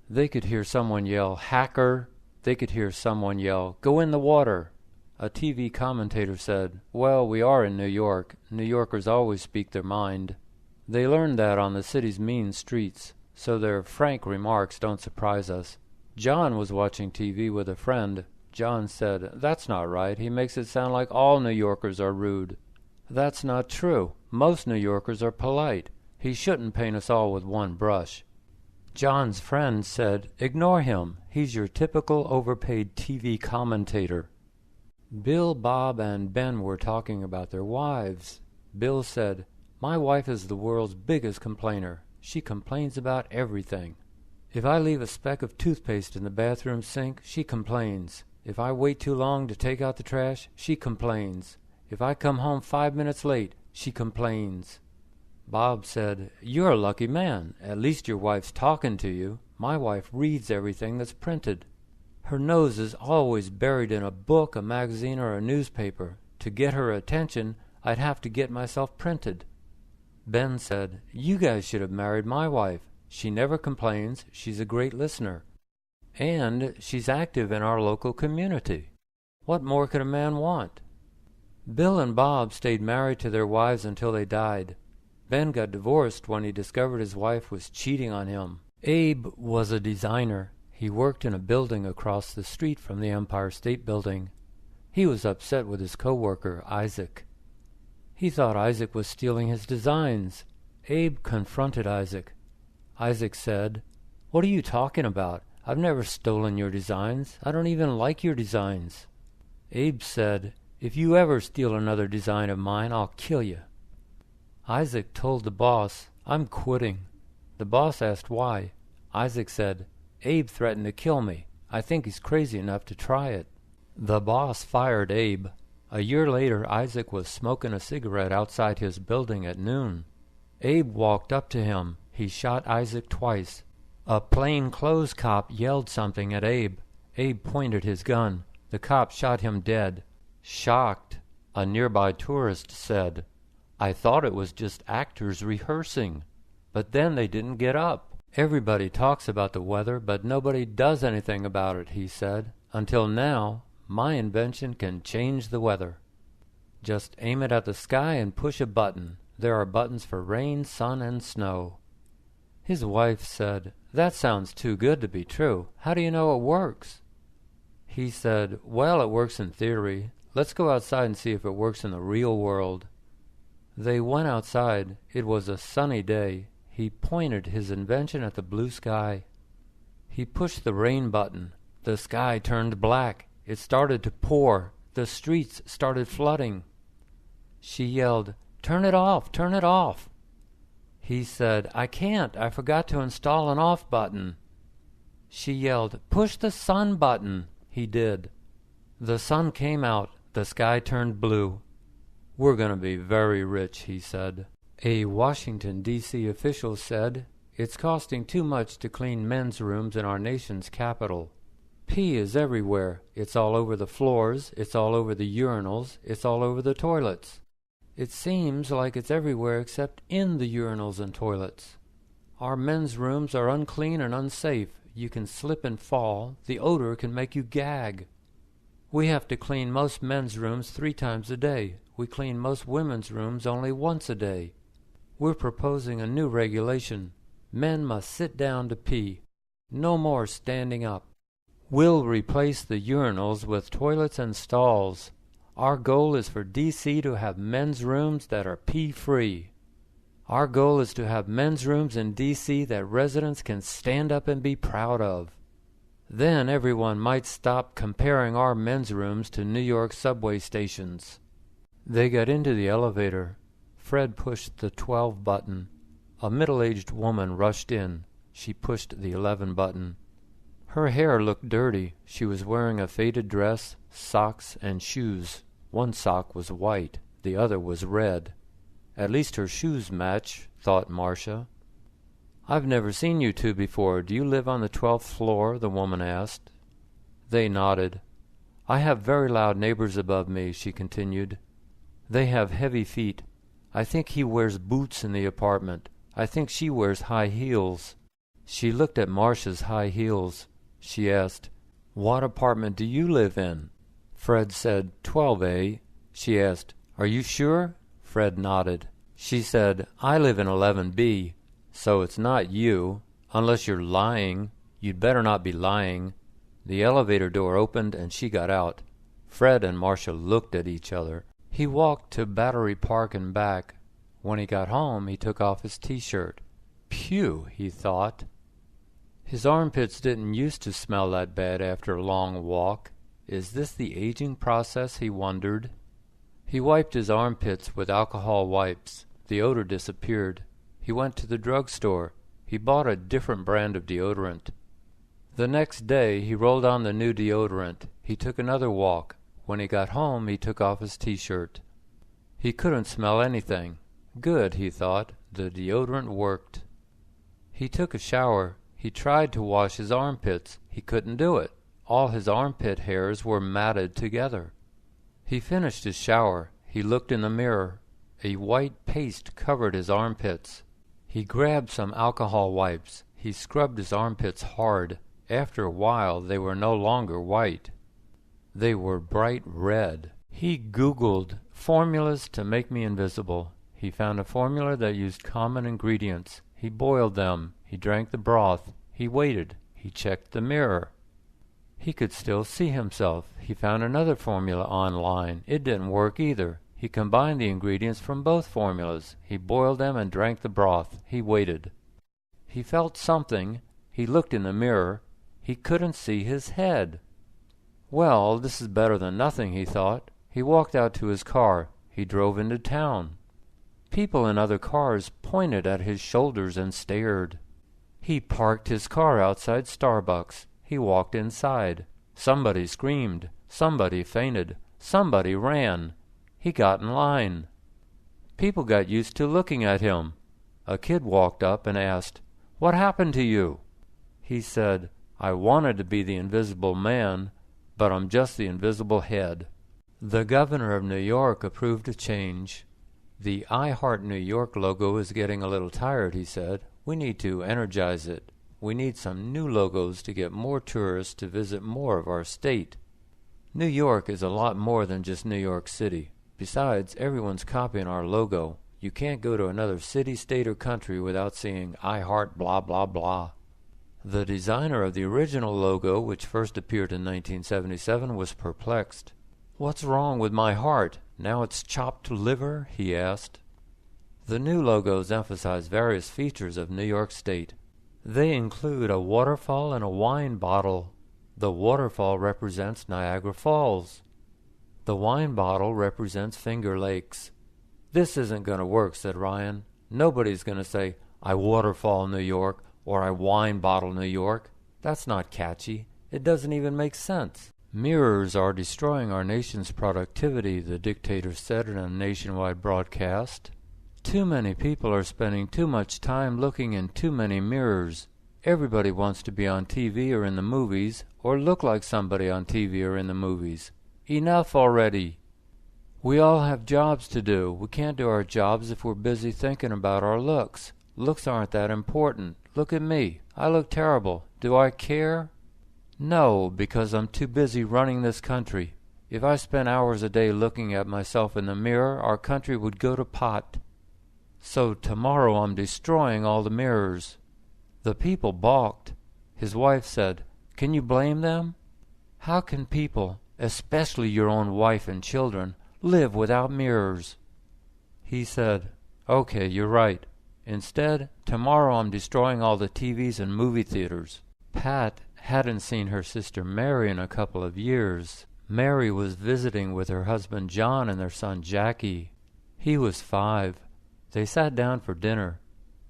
They could hear someone yell, "Hacker!" They could hear someone yell, "Go in the water!" A TV commentator said, "Well, we are in New York. New Yorkers always speak their mind." They learned that on the city's mean streets, so their frank remarks don't surprise us. John was watching TV with a friend. John said, "That's not right. He makes it sound like all New Yorkers are rude." "That's not true. Most New Yorkers are polite. He shouldn't paint us all with one brush." John's friend said, "Ignore him. He's your typical overpaid TV commentator." Bill, Bob, and Ben were talking about their wives. Bill said, "My wife is the world's biggest complainer. She complains about everything. If I leave a speck of toothpaste in the bathroom sink, she complains. If I wait too long to take out the trash, she complains. If I come home 5 minutes late, she complains." Bob said, "You're a lucky man. At least your wife's talking to you. My wife reads everything that's printed. Her nose is always buried in a book, a magazine, or a newspaper. To get her attention, I'd have to get myself printed." Ben said, "You guys should have married my wife. She never complains. She's a great listener. And she's active in our local community. What more could a man want?" Bill and Bob stayed married to their wives until they died. Ben got divorced when he discovered his wife was cheating on him. Abe was a designer. He worked in a building across the street from the Empire State Building. He was upset with his co-worker, Isaac. He thought Isaac was stealing his designs. Abe confronted Isaac. Isaac said, "What are you talking about? I've never stolen your designs. I don't even like your designs." Abe said, "If you ever steal another design of mine, I'll kill you." Isaac told the boss, "I'm quitting." The boss asked why. Isaac said, "Abe threatened to kill me. I think he's crazy enough to try it." The boss fired Abe. A year later, Isaac was smoking a cigarette outside his building at noon. Abe walked up to him. He shot Isaac twice. A plainclothes cop yelled something at Abe. Abe pointed his gun. The cop shot him dead. Shocked, a nearby tourist said, "I thought it was just actors rehearsing. But then they didn't get up." "Everybody talks about the weather, but nobody does anything about it," he said. "Until now, my invention can change the weather. Just aim it at the sky and push a button. There are buttons for rain, sun, and snow." His wife said, "That sounds too good to be true. How do you know it works?" He said, "Well, it works in theory. Let's go outside and see if it works in the real world." They went outside. It was a sunny day. He pointed his invention at the blue sky. He pushed the rain button. The sky turned black. It started to pour. The streets started flooding. She yelled, "Turn it off! Turn it off!" He said, "I can't. I forgot to install an off button." She yelled, "Push the sun button." He did. The sun came out. The sky turned blue. "We're going to be very rich," he said. A Washington, D.C. official said, "It's costing too much to clean men's rooms in our nation's capital. Pee is everywhere. It's all over the floors. It's all over the urinals. It's all over the toilets. It seems like it's everywhere except in the urinals and toilets. Our men's rooms are unclean and unsafe. You can slip and fall. The odor can make you gag. We have to clean most men's rooms 3 times a day. We clean most women's rooms only once a day. We're proposing a new regulation. Men must sit down to pee. No more standing up. We'll replace the urinals with toilets and stalls. Our goal is for D.C. to have men's rooms that are pee-free. Our goal is to have men's rooms in D.C. that residents can stand up and be proud of. Then everyone might stop comparing our men's rooms to New York subway stations." They got into the elevator. Fred pushed the 12 button. A middle-aged woman rushed in. She pushed the 11 button. Her hair looked dirty. She was wearing a faded dress, socks, and shoes. One sock was white. The other was red. "At least her shoes match," thought Marcia. "I've never seen you two before. Do you live on the 12th floor?" the woman asked. They nodded. "I have very loud neighbors above me," she continued. "They have heavy feet. I think he wears boots in the apartment. I think she wears high heels." She looked at Marcia's high heels. She asked, "What apartment do you live in?" Fred said, 12A. She asked, "Are you sure?" Fred nodded. She said, "I live in 11B, so it's not you. Unless you're lying. You'd better not be lying." The elevator door opened and she got out. Fred and Marcia looked at each other. He walked to Battery Park and back. When he got home, he took off his T-shirt. "Phew," he thought. His armpits didn't used to smell that bad after a long walk. Is this the aging process, he wondered. He wiped his armpits with alcohol wipes. The odor disappeared. He went to the drugstore. He bought a different brand of deodorant. The next day he rolled on the new deodorant. He took another walk. When he got home, he took off his T-shirt. He couldn't smell anything. Good, he thought. The deodorant worked. He took a shower. He tried to wash his armpits. He couldn't do it. All his armpit hairs were matted together. He finished his shower. He looked in the mirror. A white paste covered his armpits. He grabbed some alcohol wipes. He scrubbed his armpits hard. After a while, they were no longer white. They were bright red. He Googled formulas to make me invisible. He found a formula that used common ingredients. He boiled them. He drank the broth. He waited. He checked the mirror. He could still see himself. He found another formula online. It didn't work either. He combined the ingredients from both formulas. He boiled them and drank the broth. He waited. He felt something. He looked in the mirror. He couldn't see his head. Well, this is better than nothing, he thought. He walked out to his car. He drove into town. People in other cars pointed at his shoulders and stared. He parked his car outside Starbucks. He walked inside. Somebody screamed. Somebody fainted. Somebody ran. He got in line. People got used to looking at him. A kid walked up and asked, "What happened to you?" He said, "I wanted to be the invisible man, but I'm just the invisible head." The governor of New York approved a change. "The I Heart New York logo is getting a little tired," he said. "We need to energize it. We need some new logos to get more tourists to visit more of our state. New York is a lot more than just New York City. Besides, everyone's copying our logo. You can't go to another city, state, or country without seeing I heart blah blah blah. The designer of the original logo, which first appeared in 1977, was perplexed. "What's wrong with my heart? Now it's chopped liver?" he asked. The new logos emphasize various features of New York State. They include a waterfall and a wine bottle. The waterfall represents Niagara Falls. The wine bottle represents Finger Lakes. "This isn't going to work," said Ryan. "Nobody's going to say, 'I waterfall New York' or 'I wine bottle New York.' That's not catchy. It doesn't even make sense." "Mirrors are destroying our nation's productivity," the dictator said in a nationwide broadcast. "Too many people are spending too much time looking in too many mirrors. Everybody wants to be on TV or in the movies, or look like somebody on TV or in the movies. Enough already. We all have jobs to do. We can't do our jobs if we're busy thinking about our looks. Looks aren't that important. Look at me. I look terrible. Do I care? No, because I'm too busy running this country. If I spent hours a day looking at myself in the mirror, our country would go to pot. So tomorrow I'm destroying all the mirrors." The people balked. His wife said, "Can you blame them? How can people, especially your own wife and children, live without mirrors?" He said, "Okay, you're right. Instead, tomorrow I'm destroying all the TVs and movie theaters." Pat hadn't seen her sister Mary in a couple of years. Mary was visiting with her husband John and their son Jackie. He was 5. They sat down for dinner.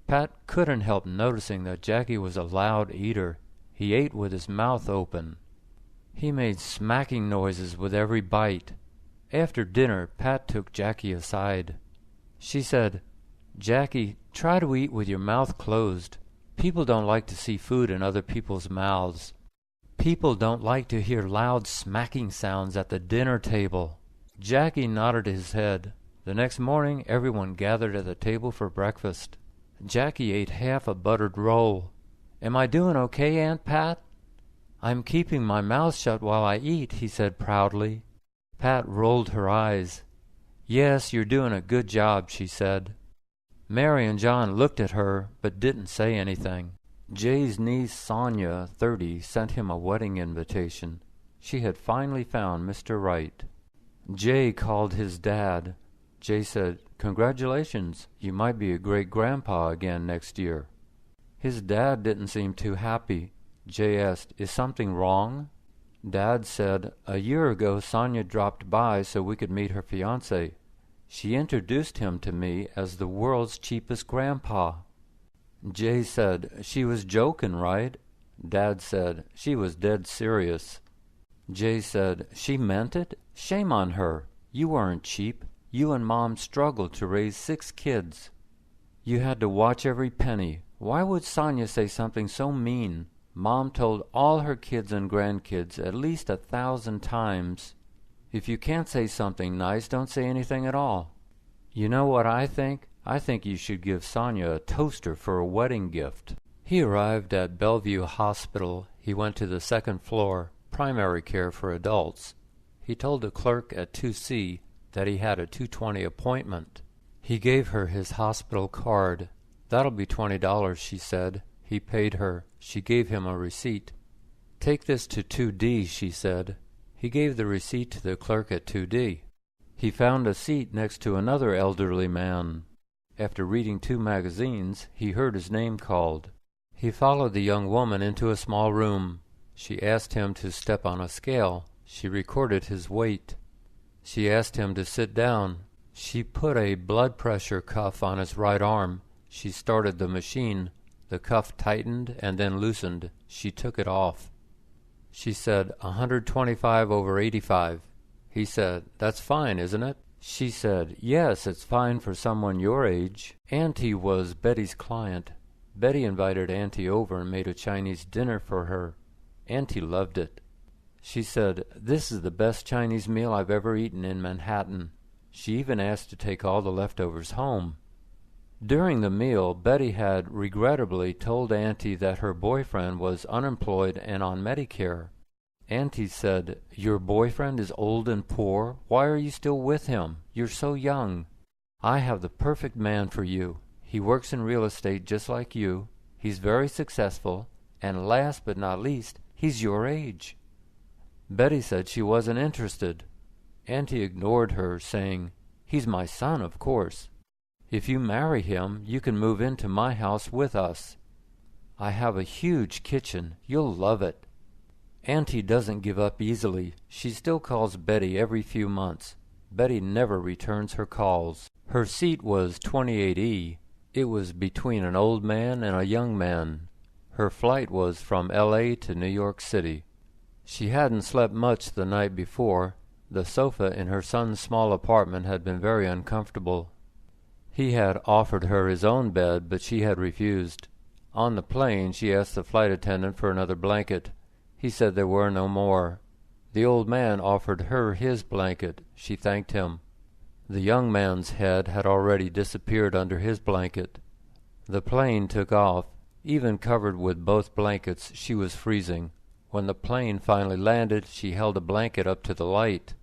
Pat couldn't help noticing that Jackie was a loud eater. He ate with his mouth open. He made smacking noises with every bite. After dinner, Pat took Jackie aside. She said, "Jackie, try to eat with your mouth closed. People don't like to see food in other people's mouths. People don't like to hear loud smacking sounds at the dinner table." Jackie nodded his head. The next morning, everyone gathered at the table for breakfast. Jackie ate half a buttered roll. "Am I doing okay, Aunt Pat?" "I'm keeping my mouth shut while I eat," he said proudly. Pat rolled her eyes. "Yes, you're doing a good job," she said. Mary and John looked at her, but didn't say anything. Jay's niece, Sonia, 30, sent him a wedding invitation. She had finally found Mr. Right. Jay called his dad. Jay said, "Congratulations, you might be a great-grandpa again next year." His dad didn't seem too happy. Jay asked, "Is something wrong?" Dad said, "A year ago Sonia dropped by so we could meet her fiancé. She introduced him to me as the world's cheapest grandpa." Jay said, "She was joking, right?" Dad said, "She was dead serious." Jay said, "She meant it? Shame on her. You weren't cheap. You and Mom struggled to raise 6 kids. You had to watch every penny. Why would Sonia say something so mean? Mom told all her kids and grandkids at least 1,000 times, 'If you can't say something nice, don't say anything at all.' You know what I think? I think you should give Sonia a toaster for a wedding gift." He arrived at Bellevue Hospital. He went to the 2nd floor, primary care for adults. He told the clerk at 2C that he had a 2:20 appointment. He gave her his hospital card. "That'll be $20, she said. He paid her. She gave him a receipt. "Take this to 2D, she said. He gave the receipt to the clerk at 2D. He found a seat next to another elderly man. After reading 2 magazines, he heard his name called. He followed the young woman into a small room. She asked him to step on a scale. She recorded his weight. She asked him to sit down. She put a blood pressure cuff on his right arm. She started the machine. The cuff tightened and then loosened. She took it off. She said, 125/85. He said, "That's fine, isn't it?" She said, "Yes, it's fine for someone your age." Auntie was Betty's client. Betty invited Auntie over and made a Chinese dinner for her. Auntie loved it. She said, "This is the best Chinese meal I've ever eaten in Manhattan." She even asked to take all the leftovers home. During the meal, Betty had regrettably told Auntie that her boyfriend was unemployed and on Medicare. Auntie said, "Your boyfriend is old and poor? Why are you still with him? You're so young." I have the perfect man for you. He works in real estate just like you. He's very successful, and last but not least, he's your age." Betty said she wasn't interested. Auntie ignored her, saying, "He's my son, of course. If you marry him, you can move into my house with us. I have a huge kitchen. You'll love it." Auntie doesn't give up easily. She still calls Betty every few months. Betty never returns her calls. Her seat was 28E. It was between an old man and a young man. Her flight was from L.A. to New York City. She hadn't slept much the night before. The sofa in her son's small apartment had been very uncomfortable. He had offered her his own bed, but she had refused. On the plane, she asked the flight attendant for another blanket. He said there were no more. The old man offered her his blanket. She thanked him. The young man's head had already disappeared under his blanket. The plane took off. Even covered with both blankets, she was freezing. When the plane finally landed, she held a blanket up to the light.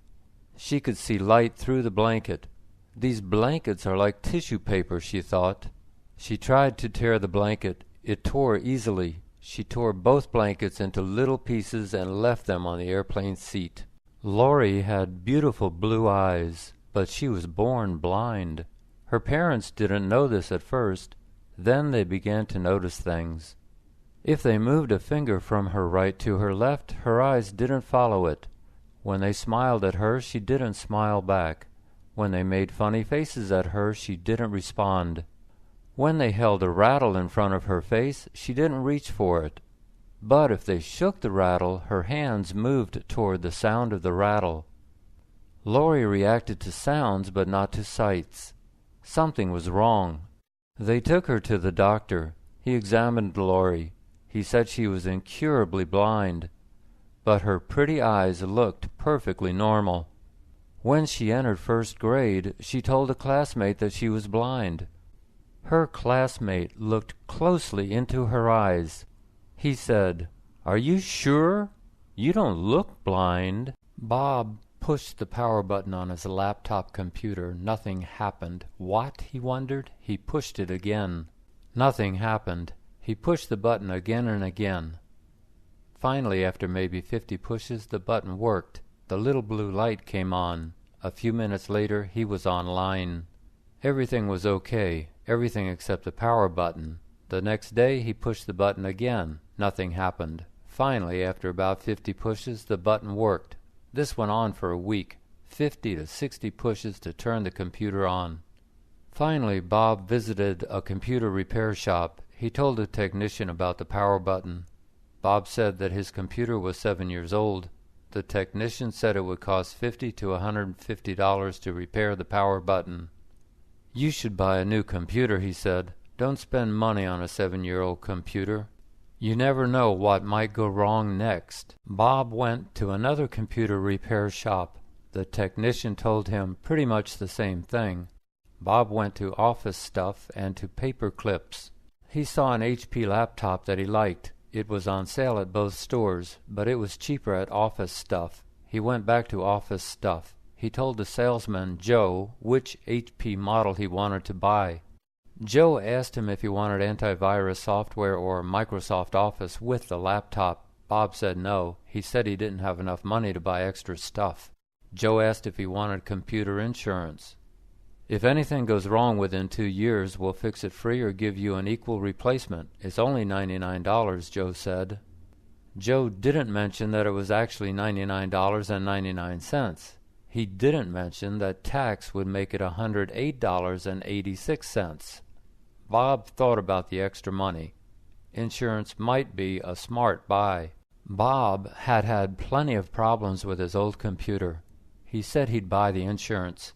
She could see light through the blanket. These blankets are like tissue paper, she thought. She tried to tear the blanket. It tore easily. She tore both blankets into little pieces and left them on the airplane seat. Laurie had beautiful blue eyes, but she was born blind. Her parents didn't know this at first. Then they began to notice things. If they moved a finger from her right to her left, her eyes didn't follow it. When they smiled at her, she didn't smile back. When they made funny faces at her, she didn't respond. When they held a rattle in front of her face, she didn't reach for it. But if they shook the rattle, her hands moved toward the sound of the rattle. Laurie reacted to sounds but not to sights. Something was wrong. They took her to the doctor. He examined Laurie. He said she was incurably blind, but her pretty eyes looked perfectly normal. When she entered first grade, she told a classmate that she was blind. Her classmate looked closely into her eyes. He said, "Are you sure? You don't look blind." Bob pushed the power button on his laptop computer. Nothing happened. What? He wondered. He pushed it again. Nothing happened. He pushed the button again and again. Finally, after maybe 50 pushes, the button worked. The little blue light came on. A few minutes later, he was online. Everything was okay, everything except the power button. The next day, he pushed the button again. Nothing happened. Finally, after about 50 pushes, the button worked. This went on for a week, 50 to 60 pushes to turn the computer on. Finally, Bob visited a computer repair shop. He told the technician about the power button. Bob said that his computer was 7 years old. The technician said it would cost $50 to $150 to repair the power button. "You should buy a new computer," he said. "Don't spend money on a 7-year-old computer. You never know what might go wrong next." Bob went to another computer repair shop. The technician told him pretty much the same thing. Bob went to Office Stuff and to Paper Clips. He saw an HP laptop that he liked. It was on sale at both stores, but it was cheaper at Office Stuff. He went back to Office Stuff. He told the salesman, Joe, which HP model he wanted to buy. Joe asked him if he wanted antivirus software or Microsoft Office with the laptop. Bob said no. He said he didn't have enough money to buy extra stuff. Joe asked if he wanted computer insurance. "If anything goes wrong within 2 years, we'll fix it free or give you an equal replacement. It's only $99, Joe said. Joe didn't mention that it was actually $99.99. He didn't mention that tax would make it $108.86. Bob thought about the extra money. Insurance might be a smart buy. Bob had had plenty of problems with his old computer. He said he'd buy the insurance.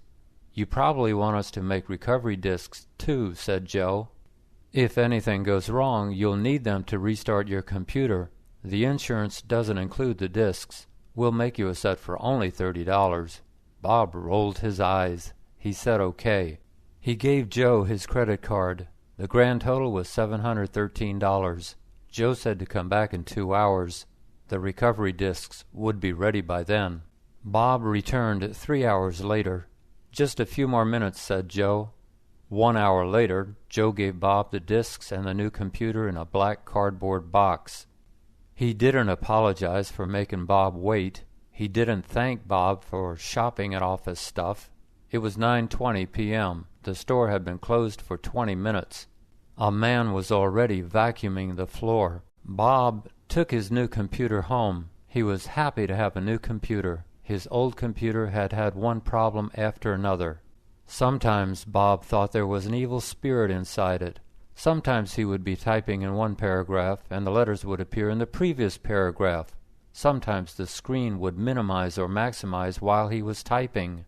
"You probably want us to make recovery disks, too," said Joe. "If anything goes wrong, you'll need them to restart your computer. The insurance doesn't include the disks. We'll make you a set for only $30. Bob rolled his eyes. He said okay. He gave Joe his credit card. The grand total was $713. Joe said to come back in 2 hours. The recovery disks would be ready by then. Bob returned 3 hours later. "Just a few more minutes," said Joe. 1 hour later, Joe gave Bob the disks and the new computer in a black cardboard box. He didn't apologize for making Bob wait. He didn't thank Bob for shopping at office stuff. It was 9:20 p.m. The store had been closed for 20 minutes. A man was already vacuuming the floor. Bob took his new computer home. He was happy to have a new computer. His old computer had had one problem after another. Sometimes Bob thought there was an evil spirit inside it. Sometimes he would be typing in one paragraph and the letters would appear in the previous paragraph. Sometimes the screen would minimize or maximize while he was typing.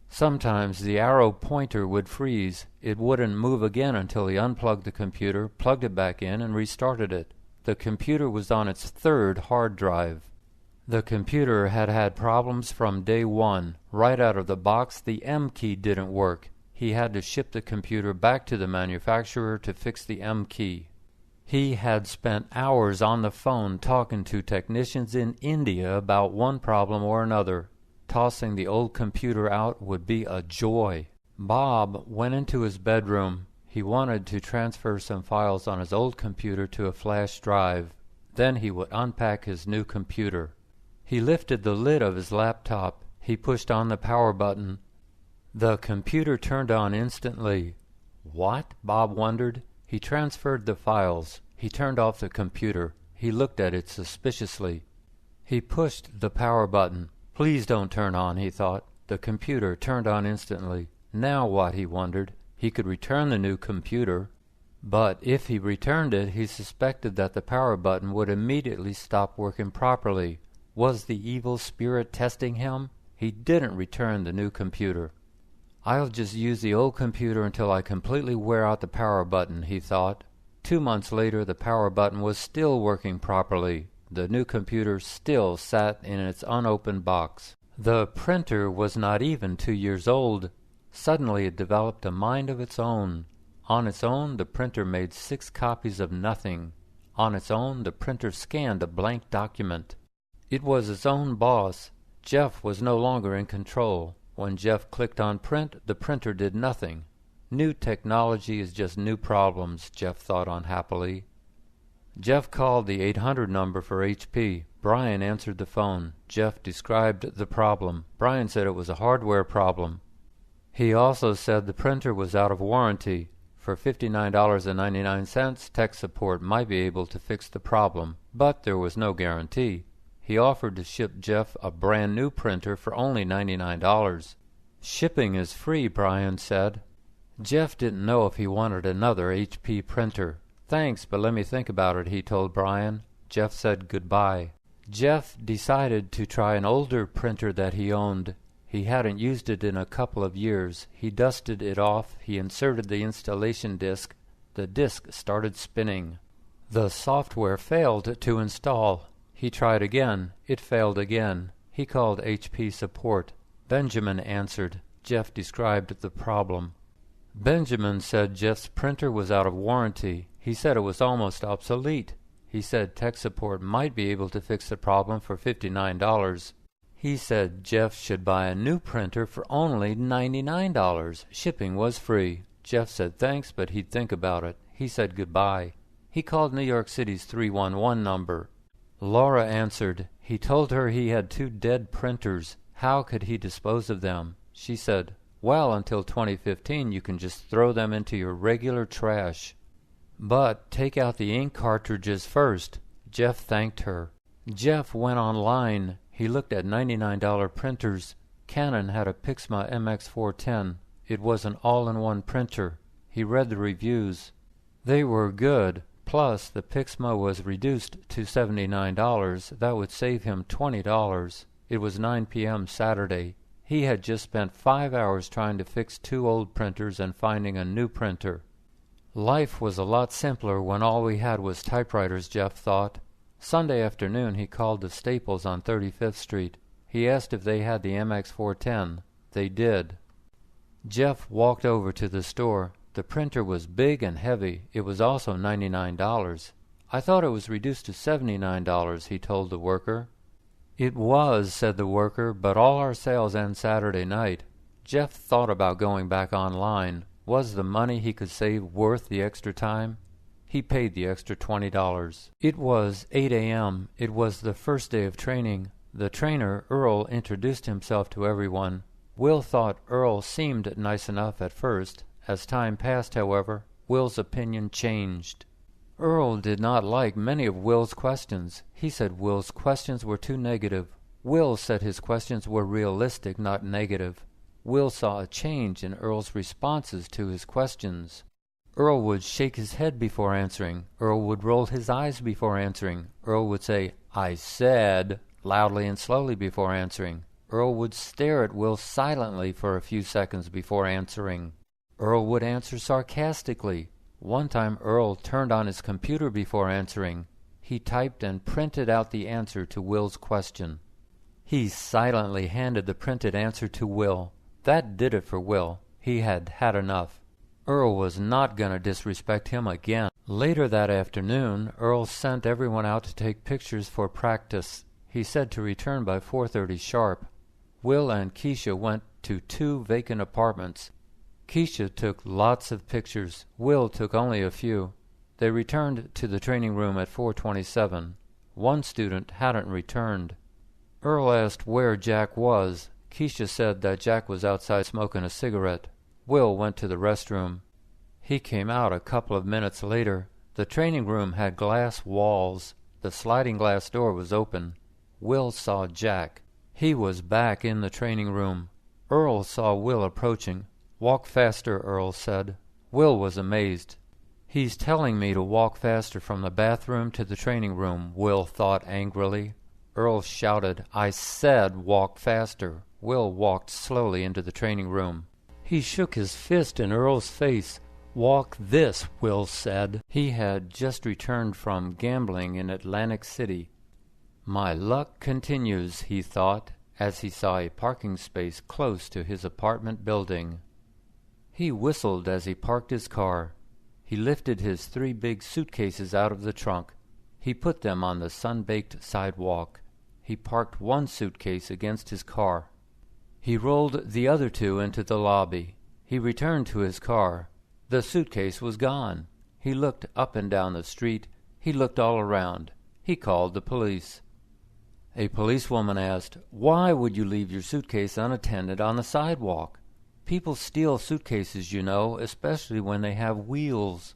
Sometimes the arrow pointer would freeze. It wouldn't move again until he unplugged the computer, plugged it back in, and restarted it. The computer was on its third hard drive. The computer had had problems from day one. Right out of the box, the M key didn't work. He had to ship the computer back to the manufacturer to fix the M key. He had spent hours on the phone talking to technicians in India about one problem or another. Tossing the old computer out would be a joy. Bob went into his bedroom. He wanted to transfer some files on his old computer to a flash drive. Then he would unpack his new computer. He lifted the lid of his laptop. He pushed on the power button. The computer turned on instantly. What? Bob wondered. He transferred the files. He turned off the computer. He looked at it suspiciously. He pushed the power button. Please don't turn on, he thought. The computer turned on instantly. Now what, he wondered. He could return the new computer. But if he returned it, he suspected that the power button would immediately stop working properly. Was the evil spirit testing him? He didn't return the new computer. I'll just use the old computer until I completely wear out the power button, he thought. 2 months later, the power button was still working properly. The new computer still sat in its unopened box. The printer was not even 2 years old. Suddenly it developed a mind of its own. On its own, the printer made 6 copies of nothing. On its own, the printer scanned a blank document. It was its own boss. Jeff was no longer in control. When Jeff clicked on print, the printer did nothing. New technology is just new problems, Jeff thought unhappily. Jeff called the 800 number for HP. Brian answered the phone. Jeff described the problem. Brian said it was a hardware problem. He also said the printer was out of warranty. For $59.99, tech support might be able to fix the problem, but there was no guarantee. He offered to ship Jeff a brand new printer for only $99. Shipping is free, Brian said. Jeff didn't know if he wanted another HP printer. Thanks, but let me think about it, he told Brian. Jeff said goodbye. Jeff decided to try an older printer that he owned. He hadn't used it in a couple of years. He dusted it off. He inserted the installation disk. The disk started spinning. The software failed to install. He tried again. It failed again. He called HP support. Benjamin answered. Jeff described the problem. Benjamin said Jeff's printer was out of warranty. He said it was almost obsolete. He said tech support might be able to fix the problem for $59. He said Jeff should buy a new printer for only $99. Shipping was free. Jeff said thanks, but he'd think about it. He said goodbye. He called New York City's 311 number. Laura answered. He told her he had 2 dead printers. How could he dispose of them? She said, well, until 2015 you can just throw them into your regular trash. But take out the ink cartridges first. Jeff thanked her. Jeff went online. He looked at $99 printers. Canon had a Pixma MX410. It was an all-in-one printer. He read the reviews. They were good. Plus, the Pixma was reduced to $79. That would save him $20. It was 9 p.m. Saturday. He had just spent 5 hours trying to fix 2 old printers and finding a new printer. Life was a lot simpler when all we had was typewriters, Jeff thought. Sunday afternoon he called the Staples on 35th Street. He asked if they had the MX410. They did. Jeff walked over to the store. The printer was big and heavy. It was also $99. I thought it was reduced to $79, he told the worker. It was, said the worker, but all our sales end Saturday night. Jeff thought about going back online. Was the money he could save worth the extra time? He paid the extra $20. It was 8 a.m. It was the first day of training. The trainer, Earl, introduced himself to everyone. Will thought Earl seemed nice enough at first. As time passed, however, Will's opinion changed. Earl did not like many of Will's questions. He said Will's questions were too negative. Will said his questions were realistic, not negative. Will saw a change in Earl's responses to his questions. Earl would shake his head before answering. Earl would roll his eyes before answering. Earl would say, "I said," loudly and slowly before answering. Earl would stare at Will silently for a few seconds before answering. Earl would answer sarcastically. One time Earl turned on his computer before answering. He typed and printed out the answer to Will's question. He silently handed the printed answer to Will. That did it for Will. He had had enough. Earl was not going to disrespect him again. Later that afternoon, Earl sent everyone out to take pictures for practice. He said to return by 4:30 sharp. Will and Keisha went to 2 vacant apartments. Keisha took lots of pictures. Will took only a few. They returned to the training room at 4:27. One student hadn't returned. Earl asked where Jack was. Keisha said that Jack was outside smoking a cigarette. Will went to the restroom. He came out a couple of minutes later. The training room had glass walls. The sliding glass door was open. Will saw Jack. He was back in the training room. Earl saw Will approaching. "Walk faster," Earl said. Will was amazed. "He's telling me to walk faster from the bathroom to the training room," Will thought angrily. Earl shouted, "I said walk faster." Will walked slowly into the training room. He shook his fist in Earl's face. "Walk this," Will said. He had just returned from gambling in Atlantic City. "My luck continues," he thought, as he saw a parking space close to his apartment building. He whistled as he parked his car. He lifted his 3 big suitcases out of the trunk. He put them on the sun-baked sidewalk. He parked one suitcase against his car. He rolled the other 2 into the lobby. He returned to his car. The suitcase was gone. He looked up and down the street. He looked all around. He called the police. A policewoman asked, "Why would you leave your suitcase unattended on the sidewalk? People steal suitcases, you know, especially when they have wheels."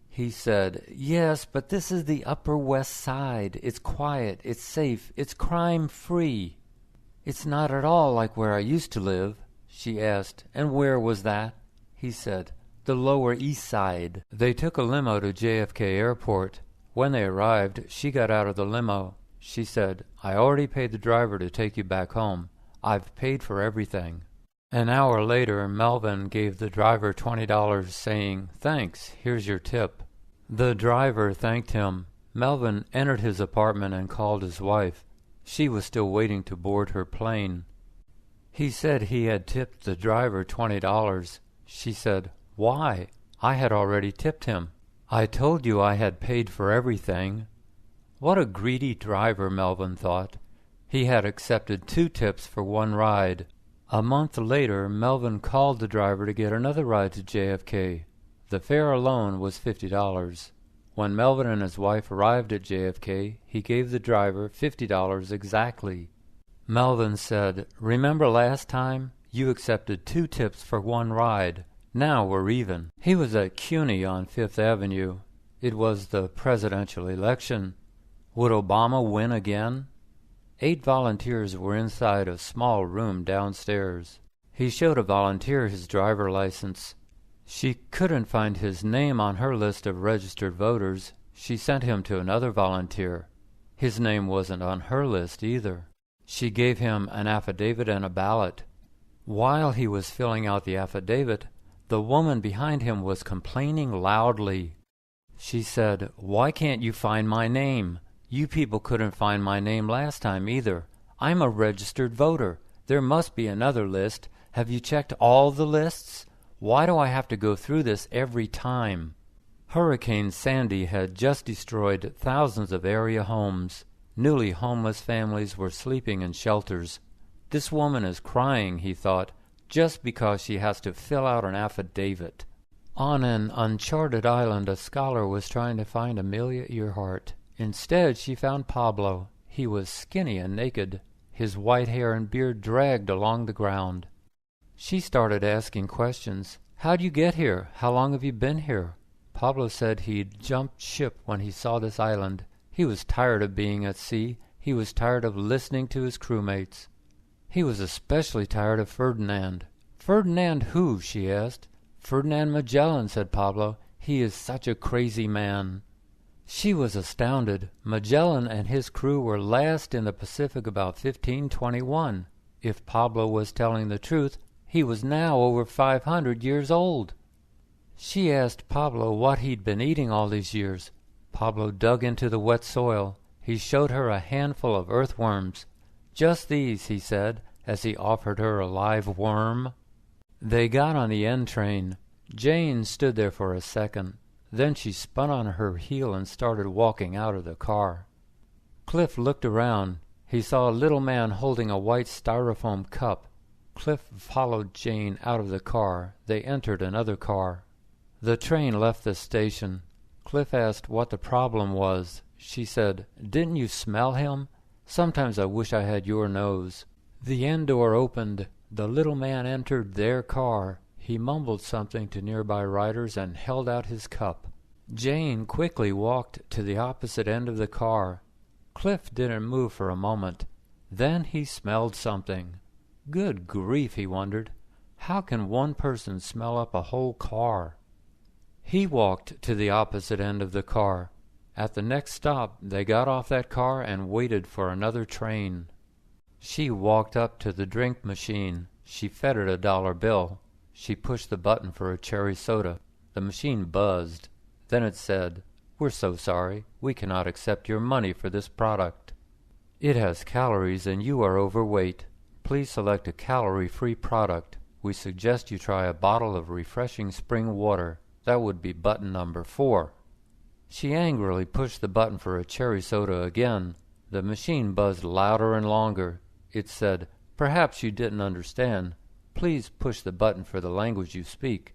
He said, "Yes, but this is the Upper West Side. It's quiet, it's safe, it's crime-free." "It's not at all like where I used to live." She asked, "And where was that?" He said, "The Lower East Side." They took a limo to JFK Airport. When they arrived, she got out of the limo. She said, "I already paid the driver to take you back home. I've paid for everything." An hour later, Melvin gave the driver $20, saying, "Thanks, here's your tip." The driver thanked him. Melvin entered his apartment and called his wife. She was still waiting to board her plane. He said he had tipped the driver $20. She said, "Why? I had already tipped him. I told you I had paid for everything." What a greedy driver, Melvin thought. He had accepted 2 tips for 1 ride. A month later, Melvin called the driver to get another ride to JFK. The fare alone was $50. When Melvin and his wife arrived at JFK, he gave the driver $50 exactly. Melvin said, "Remember last time? You accepted 2 tips for 1 ride. Now we're even." He was at CUNY on 5th Avenue. It was the presidential election. Would Obama win again? 8 volunteers were inside a small room downstairs. He showed a volunteer his driver license. She couldn't find his name on her list of registered voters. She sent him to another volunteer. His name wasn't on her list either. She gave him an affidavit and a ballot. While he was filling out the affidavit, the woman behind him was complaining loudly. She said, "Why can't you find my name? You people couldn't find my name last time either. I'm a registered voter. There must be another list. Have you checked all the lists? Why do I have to go through this every time?" Hurricane Sandy had just destroyed thousands of area homes. Newly homeless families were sleeping in shelters. "This woman is crying," he thought. just because she has to fill out an affidavit. On an uncharted island, a scholar was trying to find Amelia Earhart. Instead, she found Pablo. He was skinny and naked. His white hair and beard dragged along the ground. She started asking questions. "How'd you get here? How long have you been here?" Pablo said he'd jumped ship when he saw this island. He was tired of being at sea. He was tired of listening to his crewmates. He was especially tired of Ferdinand. "Ferdinand who?" she asked. "Ferdinand Magellan," said Pablo. "He is such a crazy man." She was astounded. Magellan and his crew were last in the Pacific about 1521. If Pablo was telling the truth, he was now over 500 years old. She asked Pablo what he'd been eating all these years. Pablo dug into the wet soil. He showed her a handful of earthworms. "Just these," he said, as he offered her a live worm. They got on the N train. Jane stood there for a second. Then she spun on her heel and started walking out of the car. Cliff looked around. He saw a little man holding a white styrofoam cup. Cliff followed Jane out of the car. They entered another car. The train left the station. Cliff asked what the problem was. She said, "Didn't you smell him? Sometimes I wish I had your nose." The end door opened. The little man entered their car. He mumbled something to nearby riders and held out his cup. Jane quickly walked to the opposite end of the car. Cliff didn't move for a moment. Then he smelled something. Good grief, he wondered. How can one person smell up a whole car? He walked to the opposite end of the car. At the next stop, they got off that car and waited for another train. She walked up to the drink machine. She fed it $1 bill. She pushed the button for a cherry soda. The machine buzzed. Then it said, "We're so sorry. We cannot accept your money for this product. It has calories and you are overweight. Please select a calorie-free product. We suggest you try a bottle of refreshing spring water. That would be button number 4. She angrily pushed the button for a cherry soda again. The machine buzzed louder and longer. It said, "Perhaps you didn't understand. Please push the button for the language you speak."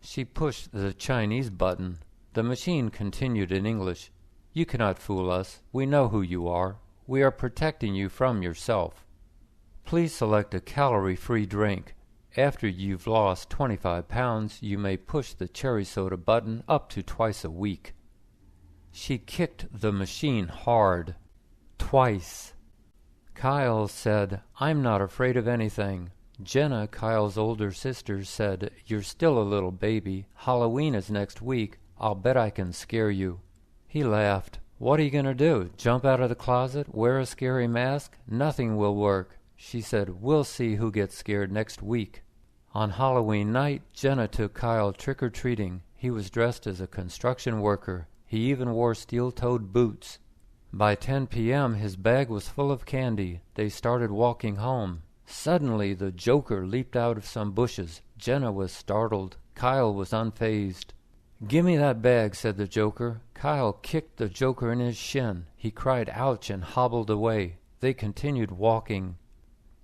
She pushed the Chinese button. The machine continued in English. "You cannot fool us. We know who you are. We are protecting you from yourself. Please select a calorie-free drink. After you've lost 25 pounds, you may push the cherry soda button up to twice a week." She kicked the machine hard. Twice. Kyle said, "I'm not afraid of anything." Jenna, Kyle's older sister, said, "You're still a little baby. Halloween is next week. I'll bet I can scare you." He laughed. "What are you going to do? Jump out of the closet? Wear a scary mask? Nothing will work." She said, "We'll see who gets scared next week." On Halloween night, Jenna took Kyle trick-or-treating. He was dressed as a construction worker. He even wore steel-toed boots. By 10 p.m., his bag was full of candy. They started walking home. Suddenly, the Joker leaped out of some bushes. Jenna was startled. Kyle was unfazed. "Gimme that bag," said the Joker. Kyle kicked the Joker in his shin. He cried ouch and hobbled away. They continued walking.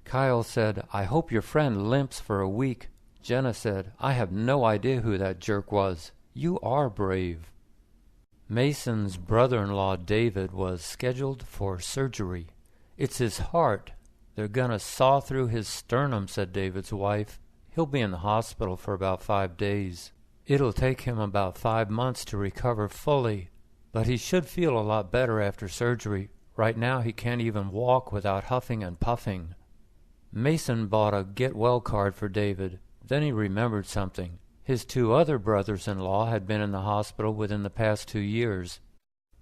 Kyle said, "I hope your friend limps for a week." Jenna said, "I have no idea who that jerk was. You are brave." Mason's brother-in-law, David, was scheduled for surgery. "It's his heart. They're gonna saw through his sternum," said David's wife. "He'll be in the hospital for about 5 days. It'll take him about 5 months to recover fully, but he should feel a lot better after surgery. Right now he can't even walk without huffing and puffing." Mason bought a get-well card for David. Then he remembered something. His 2 other brothers-in-law had been in the hospital within the past 2 years.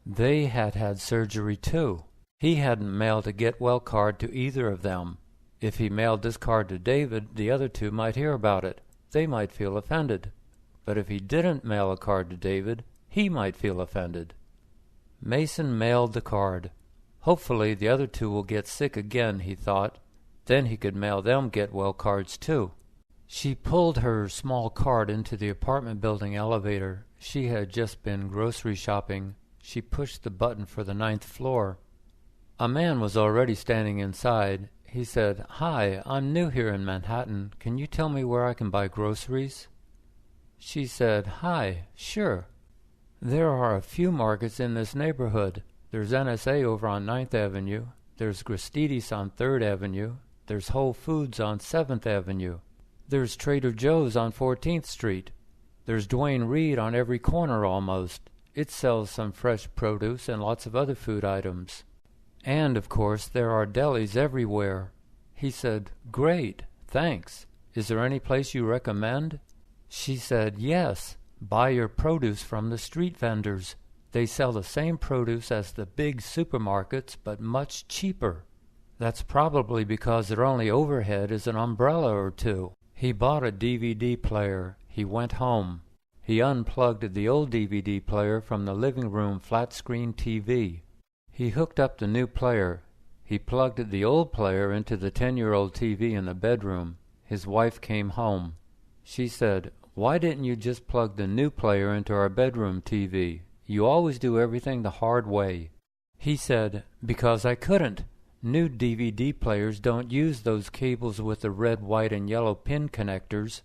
They had had surgery too. He hadn't mailed a get-well card to either of them. If he mailed this card to David, the other 2 might hear about it. They might feel offended. But if he didn't mail a card to David, he might feel offended. Mason mailed the card. Hopefully the other 2 will get sick again, he thought. Then he could mail them get-well cards too. She pulled her small cart into the apartment building elevator. She had just been grocery shopping. She pushed the button for the 9th floor. A man was already standing inside. He said, "Hi, I'm new here in Manhattan. Can you tell me where I can buy groceries?" She said, "Hi, sure. There are a few markets in this neighborhood. There's NSA over on 9th Avenue. There's Gristidis on 3rd Avenue. There's Whole Foods on 7th Avenue. There's Trader Joe's on 14th Street. There's Duane Reade on every corner almost. It sells some fresh produce and lots of other food items. And, of course, there are delis everywhere." He said, "Great, thanks. Is there any place you recommend?" She said, "Yes. Buy your produce from the street vendors. They sell the same produce as the big supermarkets, but much cheaper. That's probably because their only overhead is an umbrella or two." He bought a DVD player. He went home. He unplugged the old DVD player from the living room flat-screen TV. He hooked up the new player. He plugged the old player into the 10-year-old TV in the bedroom. His wife came home. She said, "Why didn't you just plug the new player into our bedroom TV? You always do everything the hard way." He said, "Because I couldn't. New DVD players don't use those cables with the red, white, and yellow pin connectors.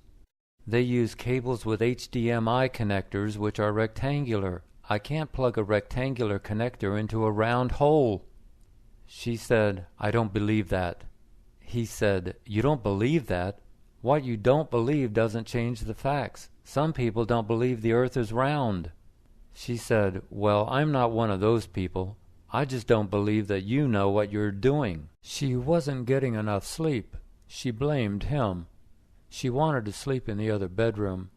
They use cables with HDMI connectors, which are rectangular. I can't plug a rectangular connector into a round hole." She said, "I don't believe that." He said, "You don't believe that? What you don't believe doesn't change the facts. Some people don't believe the earth is round." She said, "Well, I'm not one of those people. I just don't believe that you know what you're doing." She wasn't getting enough sleep. She blamed him. She wanted to sleep in the other bedroom.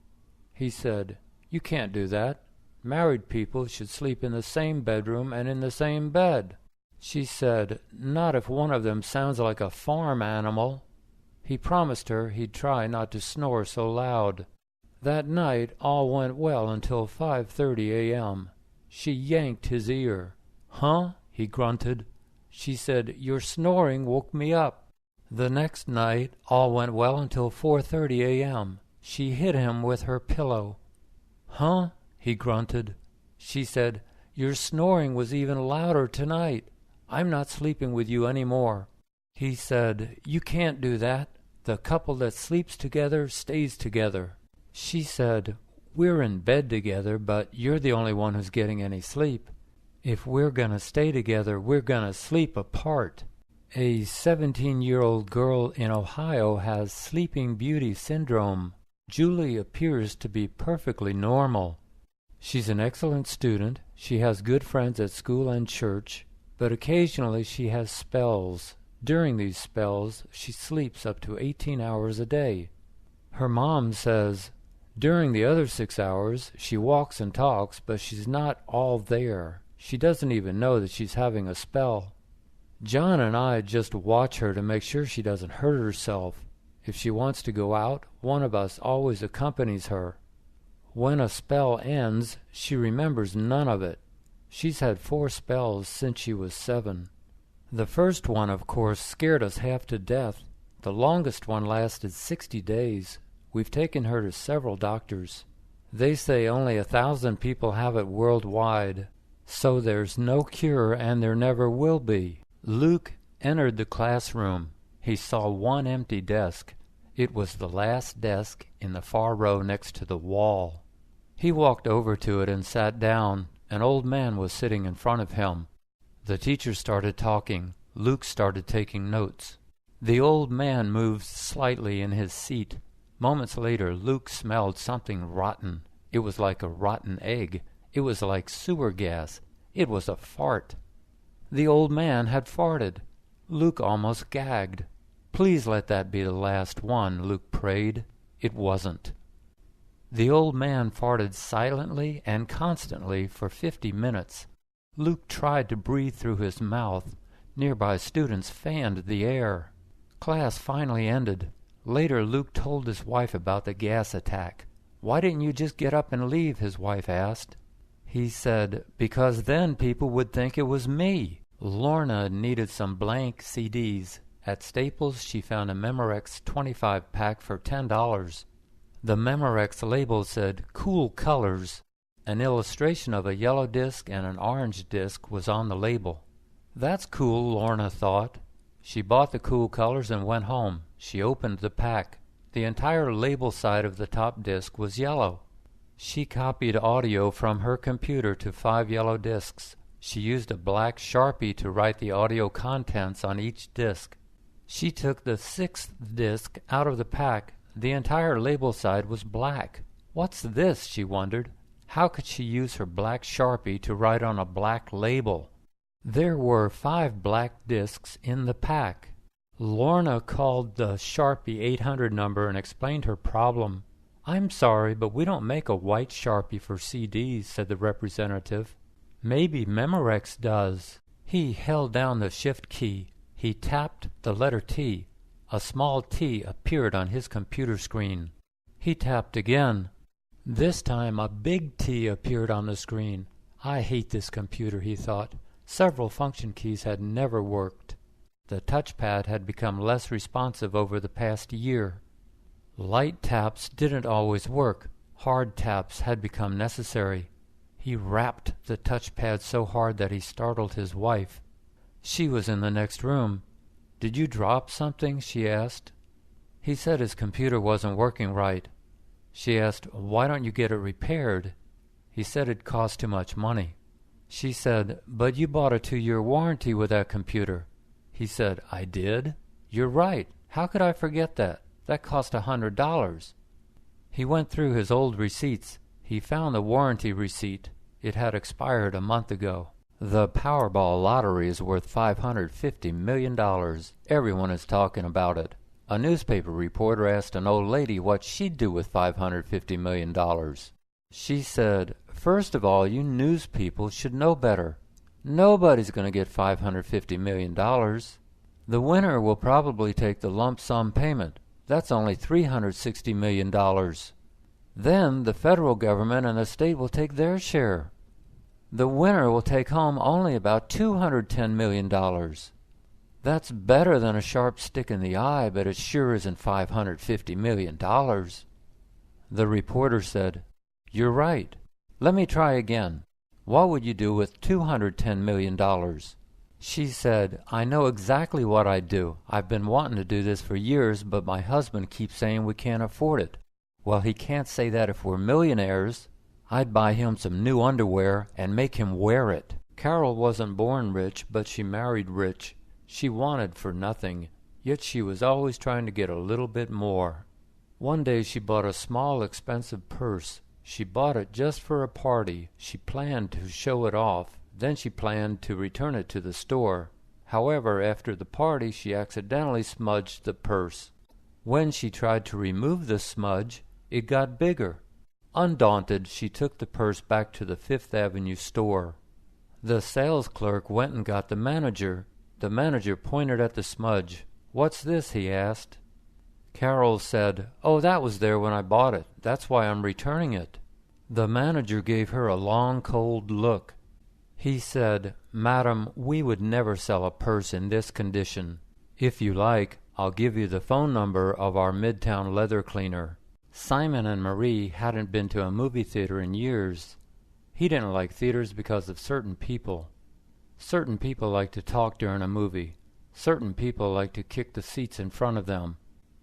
He said, "You can't do that. Married people should sleep in the same bedroom and in the same bed." She said, "Not if one of them sounds like a farm animal." He promised her he'd try not to snore so loud. That night all went well until 5:30 a.m. She yanked his ear. "Huh?" he grunted. She said, "Your snoring woke me up." The next night all went well until 4:30 a.m. She hit him with her pillow. "Huh?" he grunted. She said, "Your snoring was even louder tonight. I'm not sleeping with you any more." He said, "You can't do that. The couple that sleeps together stays together." She said, "We're in bed together, but you're the only one who's getting any sleep. If we're gonna stay together, we're gonna sleep apart." A 17-year-old girl in Ohio has Sleeping Beauty syndrome. Julie appears to be perfectly normal. She's an excellent student. She has good friends at school and church, but occasionally she has spells. During these spells, she sleeps up to 18 hours a day. Her mom says, during the other 6 hours, she walks and talks, but she's not all there. She doesn't even know that she's having a spell. John and I just watch her to make sure she doesn't hurt herself. If she wants to go out, one of us always accompanies her. When a spell ends, she remembers none of it. She's had 4 spells since she was 7. The first one, of course, scared us half to death. The longest one lasted 60 days. We've taken her to several doctors. They say only 1,000 people have it worldwide, so there's no cure and there never will be. Luke entered the classroom. He saw one empty desk. It was the last desk in the far row next to the wall. He walked over to it and sat down. An old man was sitting in front of him. The teacher started talking. Luke started taking notes. The old man moved slightly in his seat. Moments later, Luke smelled something rotten. It was like a rotten egg. It was like sewer gas. It was a fart. The old man had farted. Luke almost gagged. "Please let that be the last one," Luke prayed. It wasn't. The old man farted silently and constantly for 50 minutes. Luke tried to breathe through his mouth. Nearby students fanned the air. Class finally ended. Later, Luke told his wife about the gas attack. "Why didn't you just get up and leave?" his wife asked. He said, "Because then people would think it was me." Lorna needed some blank CDs. At Staples, she found a Memorex 25-pack for $10. The Memorex label said, "Cool Colors." An illustration of a yellow disc and an orange disc was on the label. "That's cool," Lorna thought. She bought the cool colors and went home. She opened the pack. The entire label side of the top disc was yellow. She copied audio from her computer to 5 yellow discs. She used a black Sharpie to write the audio contents on each disc. She took the 6th disc out of the pack. The entire label side was black. What's this? She wondered. How could she use her black Sharpie to write on a black label? There were 5 black discs in the pack. Lorna called the Sharpie 800 number and explained her problem. "I'm sorry, but we don't make a white Sharpie for CDs," said the representative. "Maybe Memorex does." He held down the shift key. He tapped the letter T. A small T appeared on his computer screen. He tapped again. This time a big T appeared on the screen. "I hate this computer," he thought. Several function keys had never worked. The touchpad had become less responsive over the past year. Light taps didn't always work. Hard taps had become necessary. He rapped the touchpad so hard that he startled his wife. She was in the next room. "Did you drop something?" she asked. He said his computer wasn't working right. She asked, "Why don't you get it repaired?" He said it cost too much money. She said, "But you bought a 2-year warranty with that computer." He said, "I did?" "You're right. How could I forget that? That cost $100. He went through his old receipts. He found the warranty receipt. It had expired a month ago. The Powerball lottery is worth $550 million. Everyone is talking about it. A newspaper reporter asked an old lady what she'd do with $550 million. She said, "First of all, you news people should know better. Nobody's going to get $550 million. The winner will probably take the lump sum payment. That's only $360 million. Then the federal government and the state will take their share. The winner will take home only about $210 million. That's better than a sharp stick in the eye, but it sure isn't $550 million. The reporter said, "You're right. Let me try again. What would you do with $210 million? She said, "I know exactly what I'd do. I've been wanting to do this for years, but my husband keeps saying we can't afford it." "Well, he can't say that if we're millionaires." "I'd buy him some new underwear and make him wear it." Carol wasn't born rich, but she married rich. She wanted for nothing, yet she was always trying to get a little bit more. One day she bought a small, expensive purse. She bought it just for a party. She planned to show it off. Then she planned to return it to the store. However, after the party, she accidentally smudged the purse. When she tried to remove the smudge, it got bigger. Undaunted, she took the purse back to the Fifth Avenue store. The sales clerk went and got the manager. The manager pointed at the smudge. "What's this?" he asked. Carol said, "Oh, that was there when I bought it. That's why I'm returning it." The manager gave her a long, cold look. He said, "Madam, we would never sell a purse in this condition. If you like, I'll give you the phone number of our Midtown leather cleaner." Simon and Marie hadn't been to a movie theater in years. He didn't like theaters because of certain people. Certain people like to talk during a movie. Certain people like to kick the seats in front of them.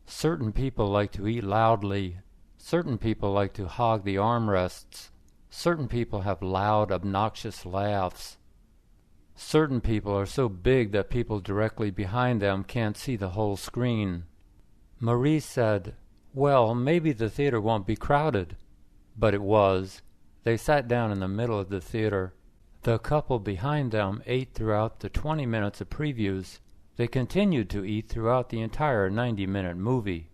Certain people like to eat loudly. Certain people like to hog the armrests. Certain people have loud, obnoxious laughs. Certain people are so big that people directly behind them can't see the whole screen. Marie said, "Well, maybe the theater won't be crowded." But it was. They sat down in the middle of the theater. The couple behind them ate throughout the 20 minutes of previews. They continued to eat throughout the entire 90-minute movie.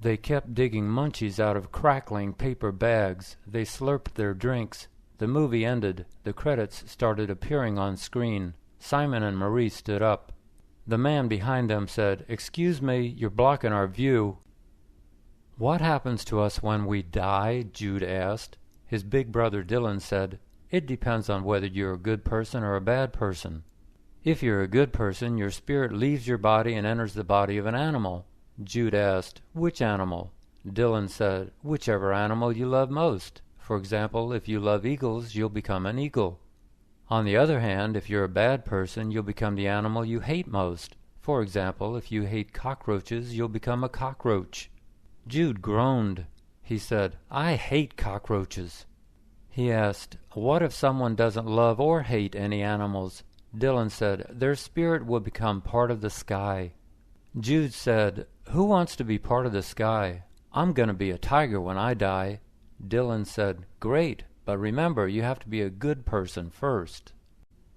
They kept digging munchies out of crackling paper bags. They slurped their drinks. The movie ended. The credits started appearing on screen. Simon and Marie stood up. The man behind them said, "Excuse me, you're blocking our view." "What happens to us when we die?" Jude asked. His big brother Dylan said, "It depends on whether you're a good person or a bad person. If you're a good person, your spirit leaves your body and enters the body of an animal." Jude asked, "Which animal?" Dylan said, "Whichever animal you love most. For example, if you love eagles, you'll become an eagle. On the other hand, if you're a bad person, you'll become the animal you hate most. For example, if you hate cockroaches, you'll become a cockroach. Jude groaned. He said, "I hate cockroaches." He asked, "What if someone doesn't love or hate any animals?" Dylan said, "Their spirit will become part of the sky." Jude said, "Who wants to be part of the sky? I'm going to be a tiger when I die." Dylan said, "Great, but remember, you have to be a good person first."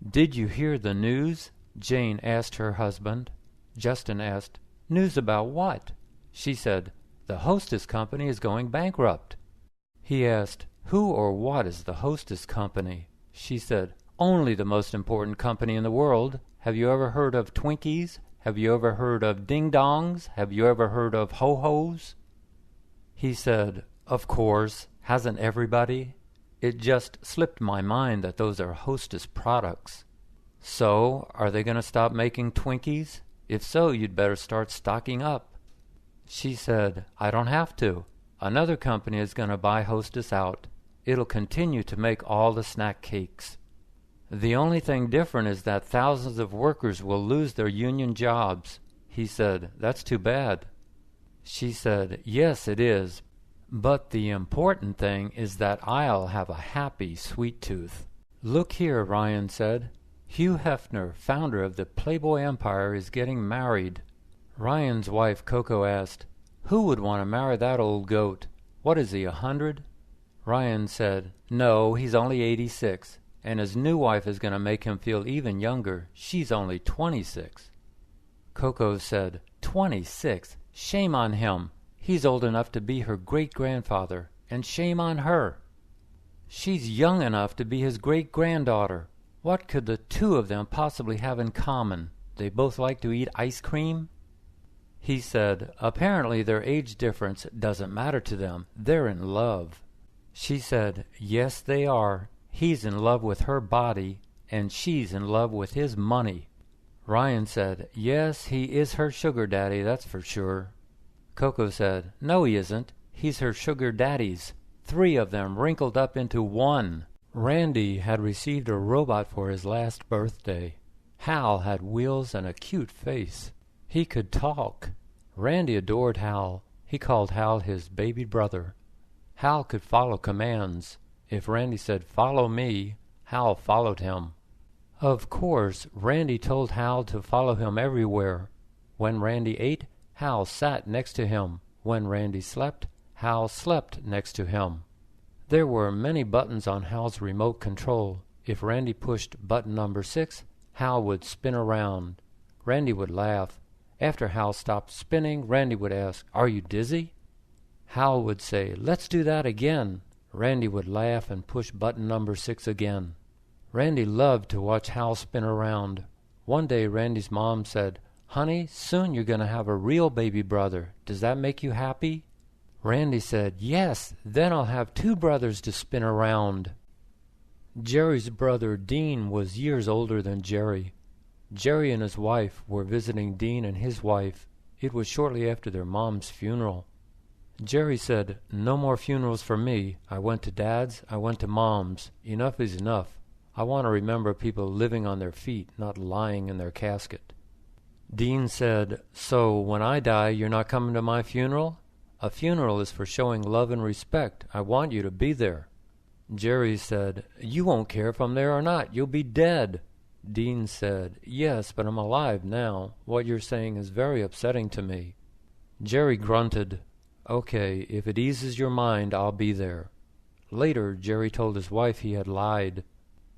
"Did you hear the news?" Jane asked her husband. Justin asked, "News about what?" She said, "The Hostess Company is going bankrupt." He asked, "Who or what is the Hostess Company?" She said, "Only the most important company in the world. Have you ever heard of Twinkies? Have you ever heard of ding-dongs? Have you ever heard of ho-hos?" He said, "Of course. Hasn't everybody? It just slipped my mind that those are Hostess products." "So, are they going to stop making Twinkies? If so, you'd better start stocking up." She said, "I don't have to. Another company is going to buy Hostess out. It'll continue to make all the snack cakes. The only thing different is that thousands of workers will lose their union jobs." He said, "That's too bad." She said, "Yes, it is. But the important thing is that I'll have a happy sweet tooth." "Look here," Ryan said. "Hugh Hefner, founder of the Playboy Empire, is getting married." Ryan's wife, Coco, asked, "Who would want to marry that old goat? What is he, 100? Ryan said, "No, he's only 86, and his new wife is going to make him feel even younger. She's only 26. Coco said, 26? Shame on him. He's old enough to be her great-grandfather, and shame on her. She's young enough to be his great-granddaughter. What could the two of them possibly have in common? They both like to eat ice cream?" He said, "Apparently their age difference doesn't matter to them. They're in love." She said, "Yes, they are. He's in love with her body, and she's in love with his money." Ryan said, "Yes, he is her sugar daddy, that's for sure." Coco said, "No, he isn't. He's her sugar daddy's. 3 of them wrinkled up into one." Randy had received a robot for his last birthday. Hal had wheels and a cute face. He could talk. Randy adored Hal. He called Hal his baby brother. Hal could follow commands. If Randy said, "Follow me," Hal followed him. Of course, Randy told Hal to follow him everywhere. When Randy ate, Hal sat next to him. When Randy slept, Hal slept next to him. There were many buttons on Hal's remote control. If Randy pushed button number 6, Hal would spin around. Randy would laugh. After Hal stopped spinning, Randy would ask, "Are you dizzy?" Hal would say, "Let's do that again." Randy would laugh and push button number 6 again. Randy loved to watch Hal spin around. One day Randy's mom said, "Honey, soon you're going to have a real baby brother. Does that make you happy?" Randy said, "Yes, then I'll have 2 brothers to spin around." Jerry's brother Dean was years older than Jerry. Jerry and his wife were visiting Dean and his wife. It was shortly after their mom's funeral. Jerry said, "No more funerals for me. I went to Dad's, I went to Mom's. Enough is enough. I want to remember people living on their feet, not lying in their casket." Dean said, "So when I die, you're not coming to my funeral? A funeral is for showing love and respect. I want you to be there." Jerry said, "You won't care if I'm there or not. You'll be dead." Dean said, "Yes, but I'm alive now. What you're saying is very upsetting to me." Jerry grunted. "Okay, if it eases your mind, I'll be there." Later, Jerry told his wife he had lied.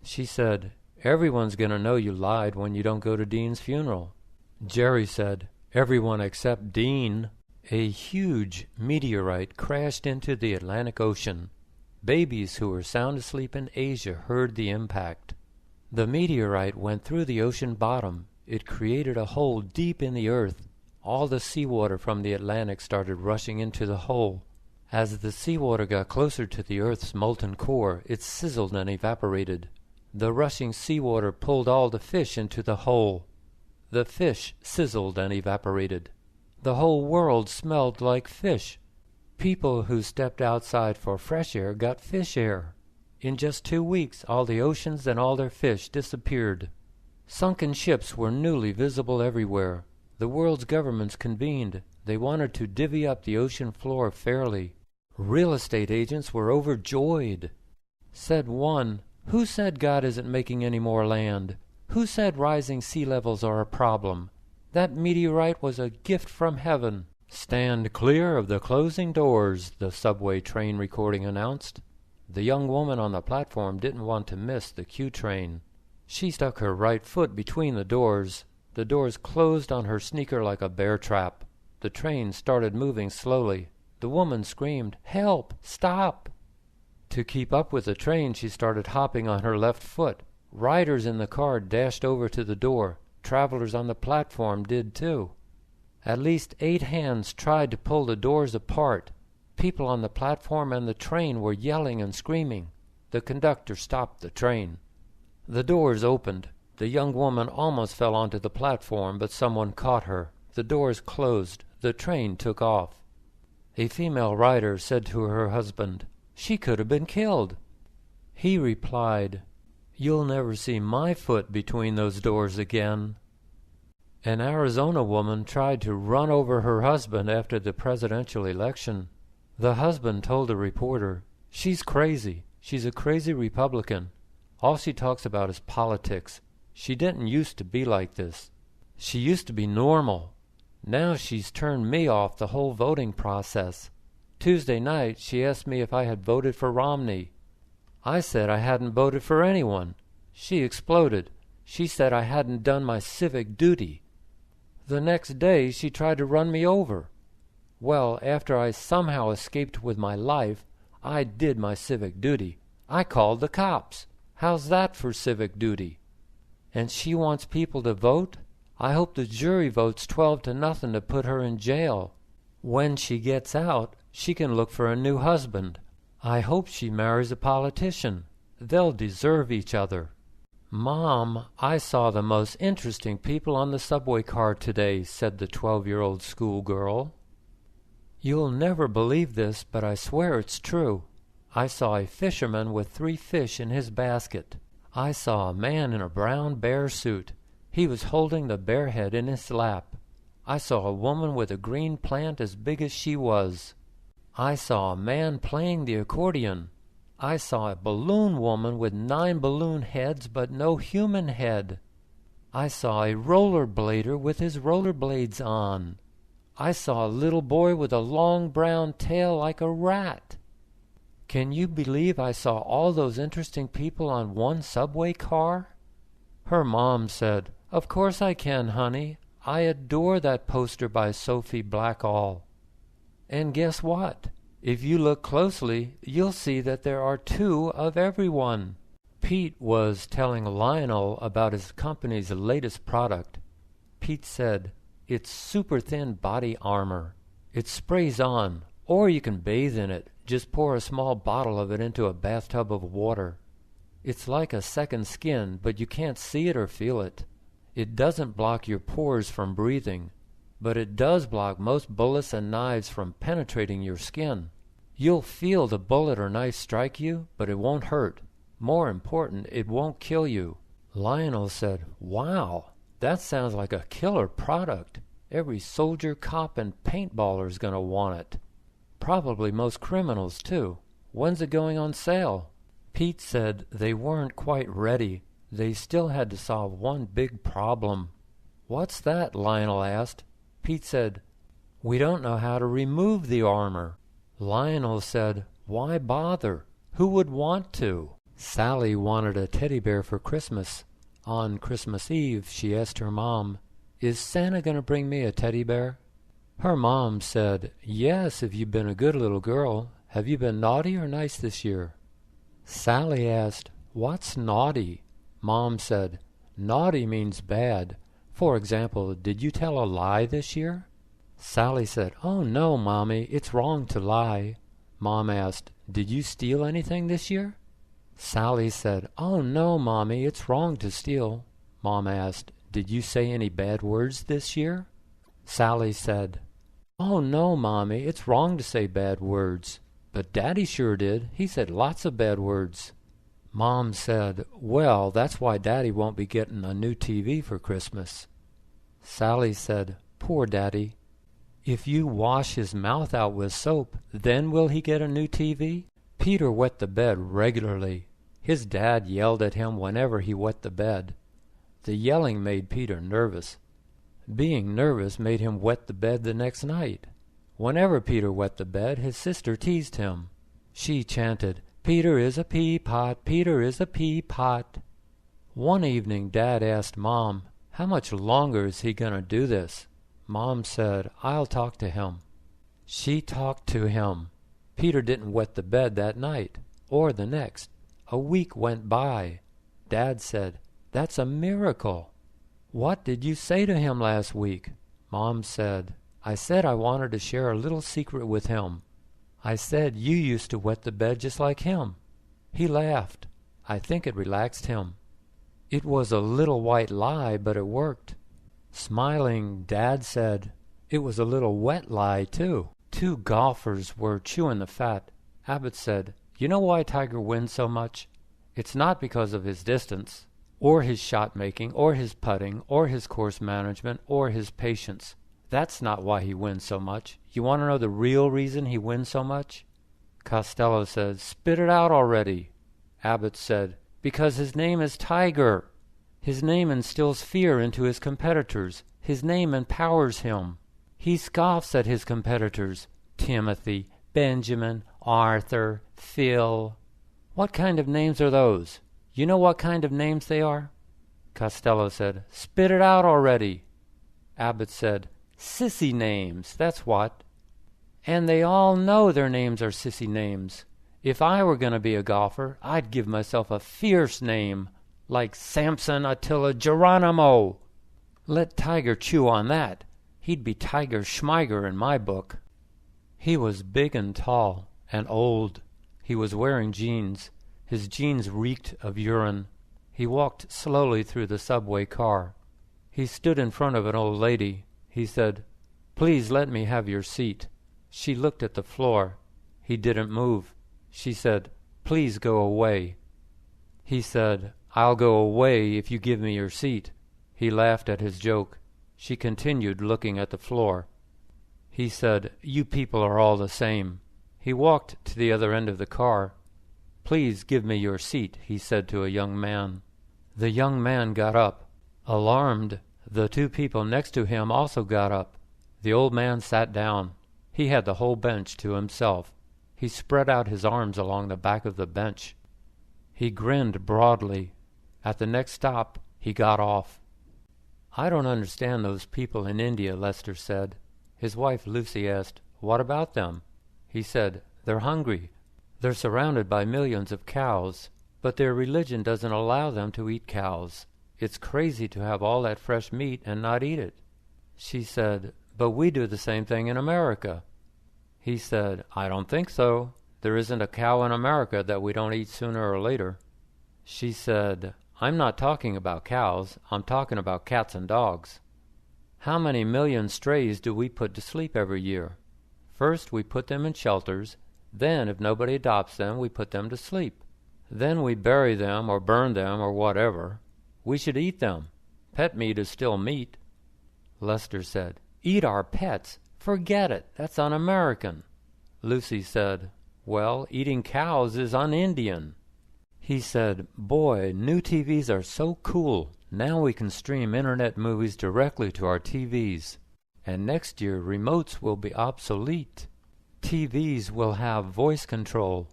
She said, "Everyone's going to know you lied when you don't go to Dean's funeral." Jerry said, "Everyone except Dean." A huge meteorite crashed into the Atlantic Ocean. Babies who were sound asleep in Asia heard the impact. The meteorite went through the ocean bottom. It created a hole deep in the earth. All the seawater from the Atlantic started rushing into the hole. As the seawater got closer to the Earth's molten core, it sizzled and evaporated. The rushing seawater pulled all the fish into the hole. The fish sizzled and evaporated. The whole world smelled like fish. People who stepped outside for fresh air got fish air. In just 2 weeks, all the oceans and all their fish disappeared. Sunken ships were newly visible everywhere. The world's governments convened. They wanted to divvy up the ocean floor fairly. Real estate agents were overjoyed. Said one, "Who said God isn't making any more land? Who said rising sea levels are a problem? That meteorite was a gift from heaven." "Stand clear of the closing doors," the subway train recording announced. The young woman on the platform didn't want to miss the Q train. She stuck her right foot between the doors. The doors closed on her sneaker like a bear trap. The train started moving slowly. The woman screamed, "Help! Stop!" To keep up with the train, she started hopping on her left foot. Riders in the car dashed over to the door. Travelers on the platform did too. At least 8 hands tried to pull the doors apart. People on the platform and the train were yelling and screaming. The conductor stopped the train. The doors opened. The young woman almost fell onto the platform, but someone caught her. The doors closed. The train took off. A female rider said to her husband, "She could have been killed." He replied, "You'll never see my foot between those doors again." An Arizona woman tried to run over her husband after the presidential election. The husband told a reporter, "She's crazy. She's a crazy Republican. All she talks about is politics. She didn't used to be like this. She used to be normal. Now she's turned me off the whole voting process. Tuesday night she asked me if I had voted for Romney. I said I hadn't voted for anyone. She exploded. She said I hadn't done my civic duty. The next day she tried to run me over. Well, after I somehow escaped with my life, I did my civic duty. I called the cops. How's that for civic duty? And she wants people to vote? I hope the jury votes 12-0 to put her in jail. When she gets out, she can look for a new husband. I hope she marries a politician. They'll deserve each other." "Mom, I saw the most interesting people on the subway car today," said the 12-year-old schoolgirl. "You'll never believe this, but I swear it's true. I saw a fisherman with 3 fish in his basket. I saw a man in a brown bear suit. He was holding the bear head in his lap. I saw a woman with a green plant as big as she was. I saw a man playing the accordion. I saw a balloon woman with 9 balloon heads but no human head. I saw a rollerblader with his rollerblades on. I saw a little boy with a long brown tail like a rat. Can you believe I saw all those interesting people on one subway car?" Her mom said, "Of course I can, honey. I adore that poster by Sophie Blackall. And guess what? If you look closely, you'll see that there are 2 of everyone." Pete was telling Lionel about his company's latest product. Pete said, "It's super thin body armor. It sprays on, or you can bathe in it. Just pour a small bottle of it into a bathtub of water. It's like a second skin, but you can't see it or feel it. It doesn't block your pores from breathing, but it does block most bullets and knives from penetrating your skin. You'll feel the bullet or knife strike you, but it won't hurt. More important, it won't kill you." Lionel said, "Wow, that sounds like a killer product. Every soldier, cop, and paintballer's gonna want it. Probably most criminals, too. When's it going on sale?" Pete said they weren't quite ready. They still had to solve one big problem. "What's that?" Lionel asked. Pete said, "We don't know how to remove the armor." Lionel said, "Why bother? Who would want to?" Sally wanted a teddy bear for Christmas. On Christmas Eve, she asked her mom, "Is Santa going to bring me a teddy bear?" Her mom said, "Yes, if you've been a good little girl. Have you been naughty or nice this year?" Sally asked, "What's naughty?" Mom said, "Naughty means bad. For example, did you tell a lie this year?" Sally said, "Oh no, Mommy, it's wrong to lie." Mom asked, "Did you steal anything this year?" Sally said, "Oh no, Mommy, it's wrong to steal." Mom asked, "Did you say any bad words this year?" Sally said, "Oh no, Mommy, it's wrong to say bad words. But Daddy sure did. He said lots of bad words." Mom said, "Well, that's why Daddy won't be getting a new TV for Christmas." Sally said, Poor Daddy. If you wash his mouth out with soap, then will he get a new TV? Peter wet the bed regularly. His dad yelled at him whenever he wet the bed. The yelling made Peter nervous. Being nervous made him wet the bed the next night. Whenever Peter wet the bed, his sister teased him. She chanted, "Peter is a pea-pot, Peter is a pea-pot." One evening Dad asked Mom, "How much longer is he going to do this?" Mom said, "I'll talk to him." She talked to him. Peter didn't wet the bed that night, or the next. A week went by. Dad said, "That's a miracle." "What did you say to him last week?" Mom said, "I said I wanted to share a little secret with him. I said you used to wet the bed just like him." He laughed. I think it relaxed him. It was a little white lie, but it worked. Smiling, Dad said, "It was a little wet lie, too." Two golfers were chewing the fat. Abbott said, "You know why Tiger wins so much? It's not because of his distance, or his shot making, or his putting, or his course management, or his patience. That's not why he wins so much. You want to know the real reason he wins so much?" Costello said, "Spit it out already." Abbott said, "Because his name is Tiger. His name instills fear into his competitors. His name empowers him. He scoffs at his competitors. Timothy, Benjamin, Arthur, Phil. What kind of names are those? You know what kind of names they are?" Costello said, "Spit it out already." Abbott said, "Sissy names, that's what." And they all know their names are sissy names. If I were going to be a golfer, I'd give myself a fierce name, like Samson Attila Geronimo. Let Tiger chew on that. He'd be Tiger Schmeiger in my book. He was big and tall and old. He was wearing jeans. His jeans reeked of urine. He walked slowly through the subway car. He stood in front of an old lady. He said, "Please let me have your seat." She looked at the floor. He didn't move. She said, "Please go away." He said, "I'll go away if you give me your seat." He laughed at his joke. She continued looking at the floor. He said, "You people are all the same." He walked to the other end of the car. "Please give me your seat," he said to a young man. The young man got up. Alarmed, the two people next to him also got up. The old man sat down. He had the whole bench to himself. He spread out his arms along the back of the bench. He grinned broadly. At the next stop, he got off. "I don't understand those people in India," Lester said. His wife Lucy asked, "What about them?" He said, "They're hungry. They're surrounded by millions of cows, but their religion doesn't allow them to eat cows. It's crazy to have all that fresh meat and not eat it." She said, "But we do the same thing in America." He said, "I don't think so. There isn't a cow in America that we don't eat sooner or later." She said, "I'm not talking about cows. I'm talking about cats and dogs. How many million strays do we put to sleep every year? First we put them in shelters. Then, if nobody adopts them, we put them to sleep. Then we bury them or burn them or whatever. We should eat them. Pet meat is still meat." Lester said, "Eat our pets? Forget it. That's un-American." Lucy said, "Well, eating cows is un-Indian." He said, "Boy, new TVs are so cool. Now we can stream internet movies directly to our TVs. And next year, remotes will be obsolete. TVs will have voice control.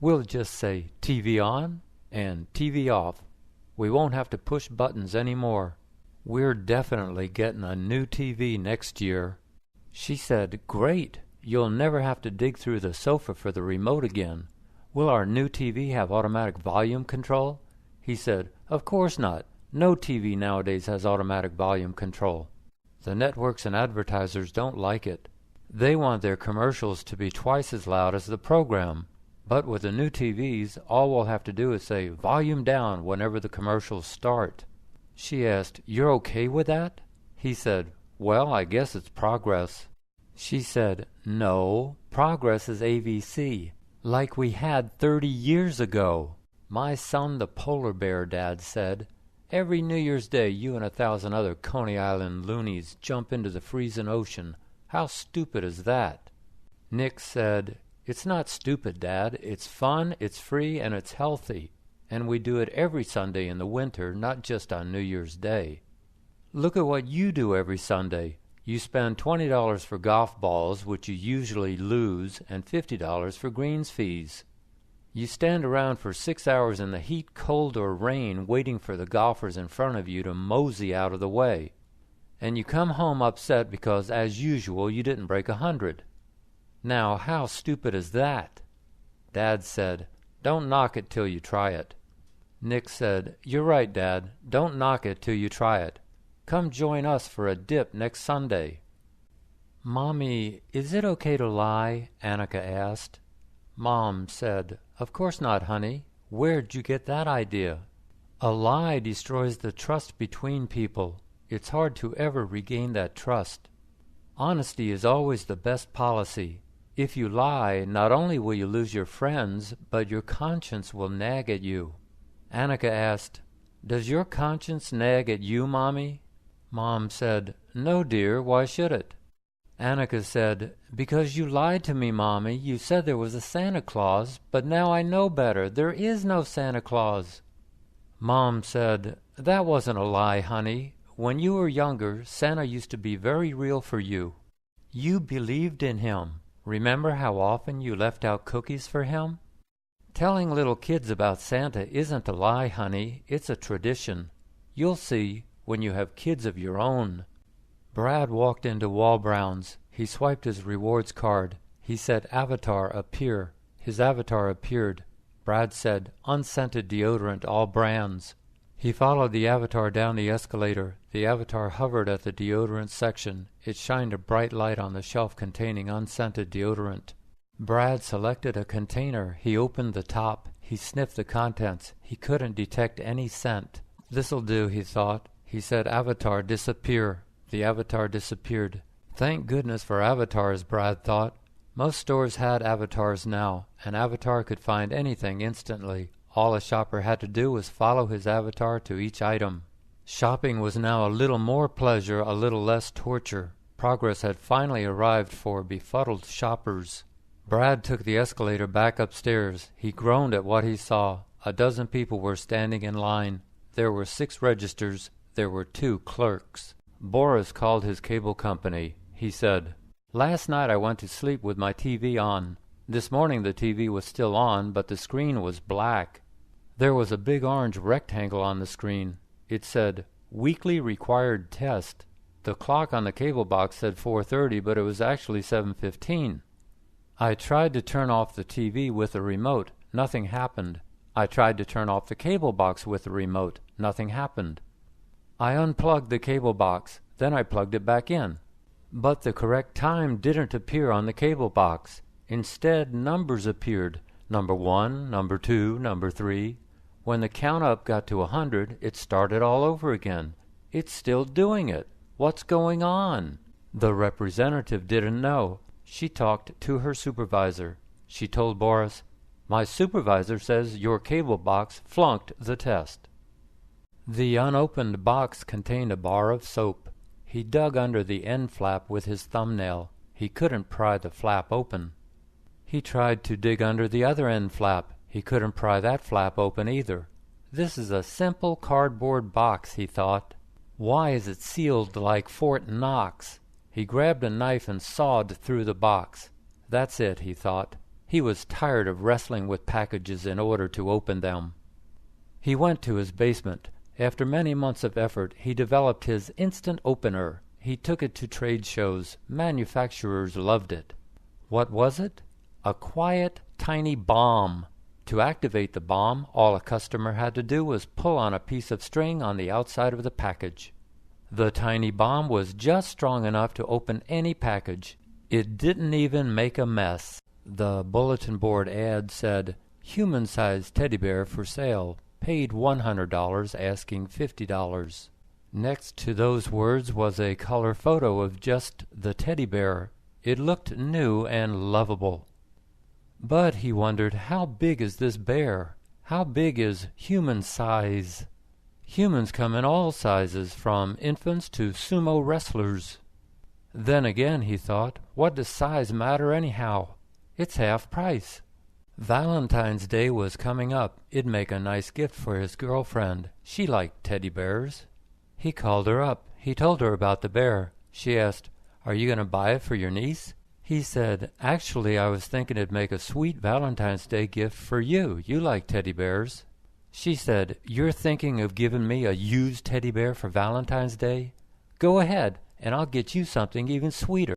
We'll just say TV on and TV off. We won't have to push buttons anymore. We're definitely getting a new TV next year." She said, "Great. You'll never have to dig through the sofa for the remote again. Will our new TV have automatic volume control?" He said, "Of course not. No TV nowadays has automatic volume control. The networks and advertisers don't like it. They want their commercials to be twice as loud as the program. But with the new TVs, all we'll have to do is say volume down whenever the commercials start." She asked, "You're okay with that?" He said, "Well, I guess it's progress." She said, "No, progress is AVC, like we had 30 years ago. My son the polar bear," Dad said, Every New Year's Day you and 1,000 other Coney Island loonies jump into the freezing ocean. How stupid is that?" Nick said, "It's not stupid, Dad. It's fun, it's free, and it's healthy. And we do it every Sunday in the winter, not just on New Year's Day. Look at what you do every Sunday. You spend $20 for golf balls, which you usually lose, and $50 for greens fees. You stand around for 6 hours in the heat, cold, or rain waiting for the golfers in front of you to mosey out of the way. And you come home upset because, as usual, you didn't break 100. Now, how stupid is that?" Dad said, "Don't knock it till you try it." Nick said, "You're right, Dad. Don't knock it till you try it. Come join us for a dip next Sunday." "Mommy, is it okay to lie?" Annika asked. Mom said, "Of course not, honey. Where'd you get that idea? A lie destroys the trust between people. It's hard to ever regain that trust. Honesty is always the best policy. If you lie, not only will you lose your friends, but your conscience will nag at you." Annika asked, "Does your conscience nag at you, Mommy?" Mom said, "No, dear. Why should it?" Annika said, "Because you lied to me, Mommy. You said there was a Santa Claus, but now I know better. There is no Santa Claus." Mom said, "That wasn't a lie, honey. When you were younger, Santa used to be very real for you. You believed in him. Remember how often you left out cookies for him? Telling little kids about Santa isn't a lie, honey. It's a tradition. You'll see when you have kids of your own." Brad walked into Wall-Brown's. He swiped his rewards card. He said, "Avatar, appear." His avatar appeared. Brad said, "Unscented deodorant, all brands." He followed the avatar down the escalator. The avatar hovered at the deodorant section. It shined a bright light on the shelf containing unscented deodorant. Brad selected a container. He opened the top. He sniffed the contents. He couldn't detect any scent. "This'll do," he thought. He said, "Avatar, disappear." The avatar disappeared. Thank goodness for avatars, Brad thought. Most stores had avatars now. An avatar could find anything instantly. All a shopper had to do was follow his avatar to each item. Shopping was now a little more pleasure, a little less torture. Progress had finally arrived for befuddled shoppers. Brad took the escalator back upstairs. He groaned at what he saw. A dozen people were standing in line. There were 6 registers. There were 2 clerks. Boris called his cable company. He said, "Last night I went to sleep with my TV on. This morning the TV was still on, but the screen was black. There was a big orange rectangle on the screen. It said, 'Weekly required test.' The clock on the cable box said 4:30, but it was actually 7:15. I tried to turn off the TV with the remote. Nothing happened. I tried to turn off the cable box with the remote. Nothing happened. I unplugged the cable box. Then I plugged it back in. But the correct time didn't appear on the cable box. Instead, numbers appeared. Number 1, number 2, number 3. When the count-up got to 100, it started all over again. It's still doing it. What's going on?" The representative didn't know. She talked to her supervisor. She told Boris, "My supervisor says your cable box flunked the test." The unopened box contained a bar of soap. He dug under the end flap with his thumbnail. He couldn't pry the flap open. He tried to dig under the other end flap. He couldn't pry that flap open either. "This is a simple cardboard box," he thought. "Why is it sealed like Fort Knox?" He grabbed a knife and sawed through the box. "That's it," he thought. He was tired of wrestling with packages in order to open them. He went to his basement. After many months of effort, he developed his instant opener. He took it to trade shows. Manufacturers loved it. What was it? A quiet, tiny bomb. To activate the bomb, all a customer had to do was pull on a piece of string on the outside of the package. The tiny bomb was just strong enough to open any package. It didn't even make a mess. The bulletin board ad said, "Human-sized teddy bear for sale. Paid $100, asking $50. Next to those words was a color photo of just the teddy bear. It looked new and lovable. But he wondered, how big is this bear? How big is human size? Humans come in all sizes, from infants to sumo wrestlers. Then again, he thought, what does size matter anyhow? It's half price. Valentine's Day was coming up. It'd make a nice gift for his girlfriend. She liked teddy bears. He called her up. He told her about the bear. She asked, "Are you going to buy it for your niece?" He said, "Actually, I was thinking it'd make a sweet Valentine's Day gift for you. You like teddy bears." She said, "You're thinking of giving me a used teddy bear for Valentine's Day? Go ahead, and I'll get you something even sweeter."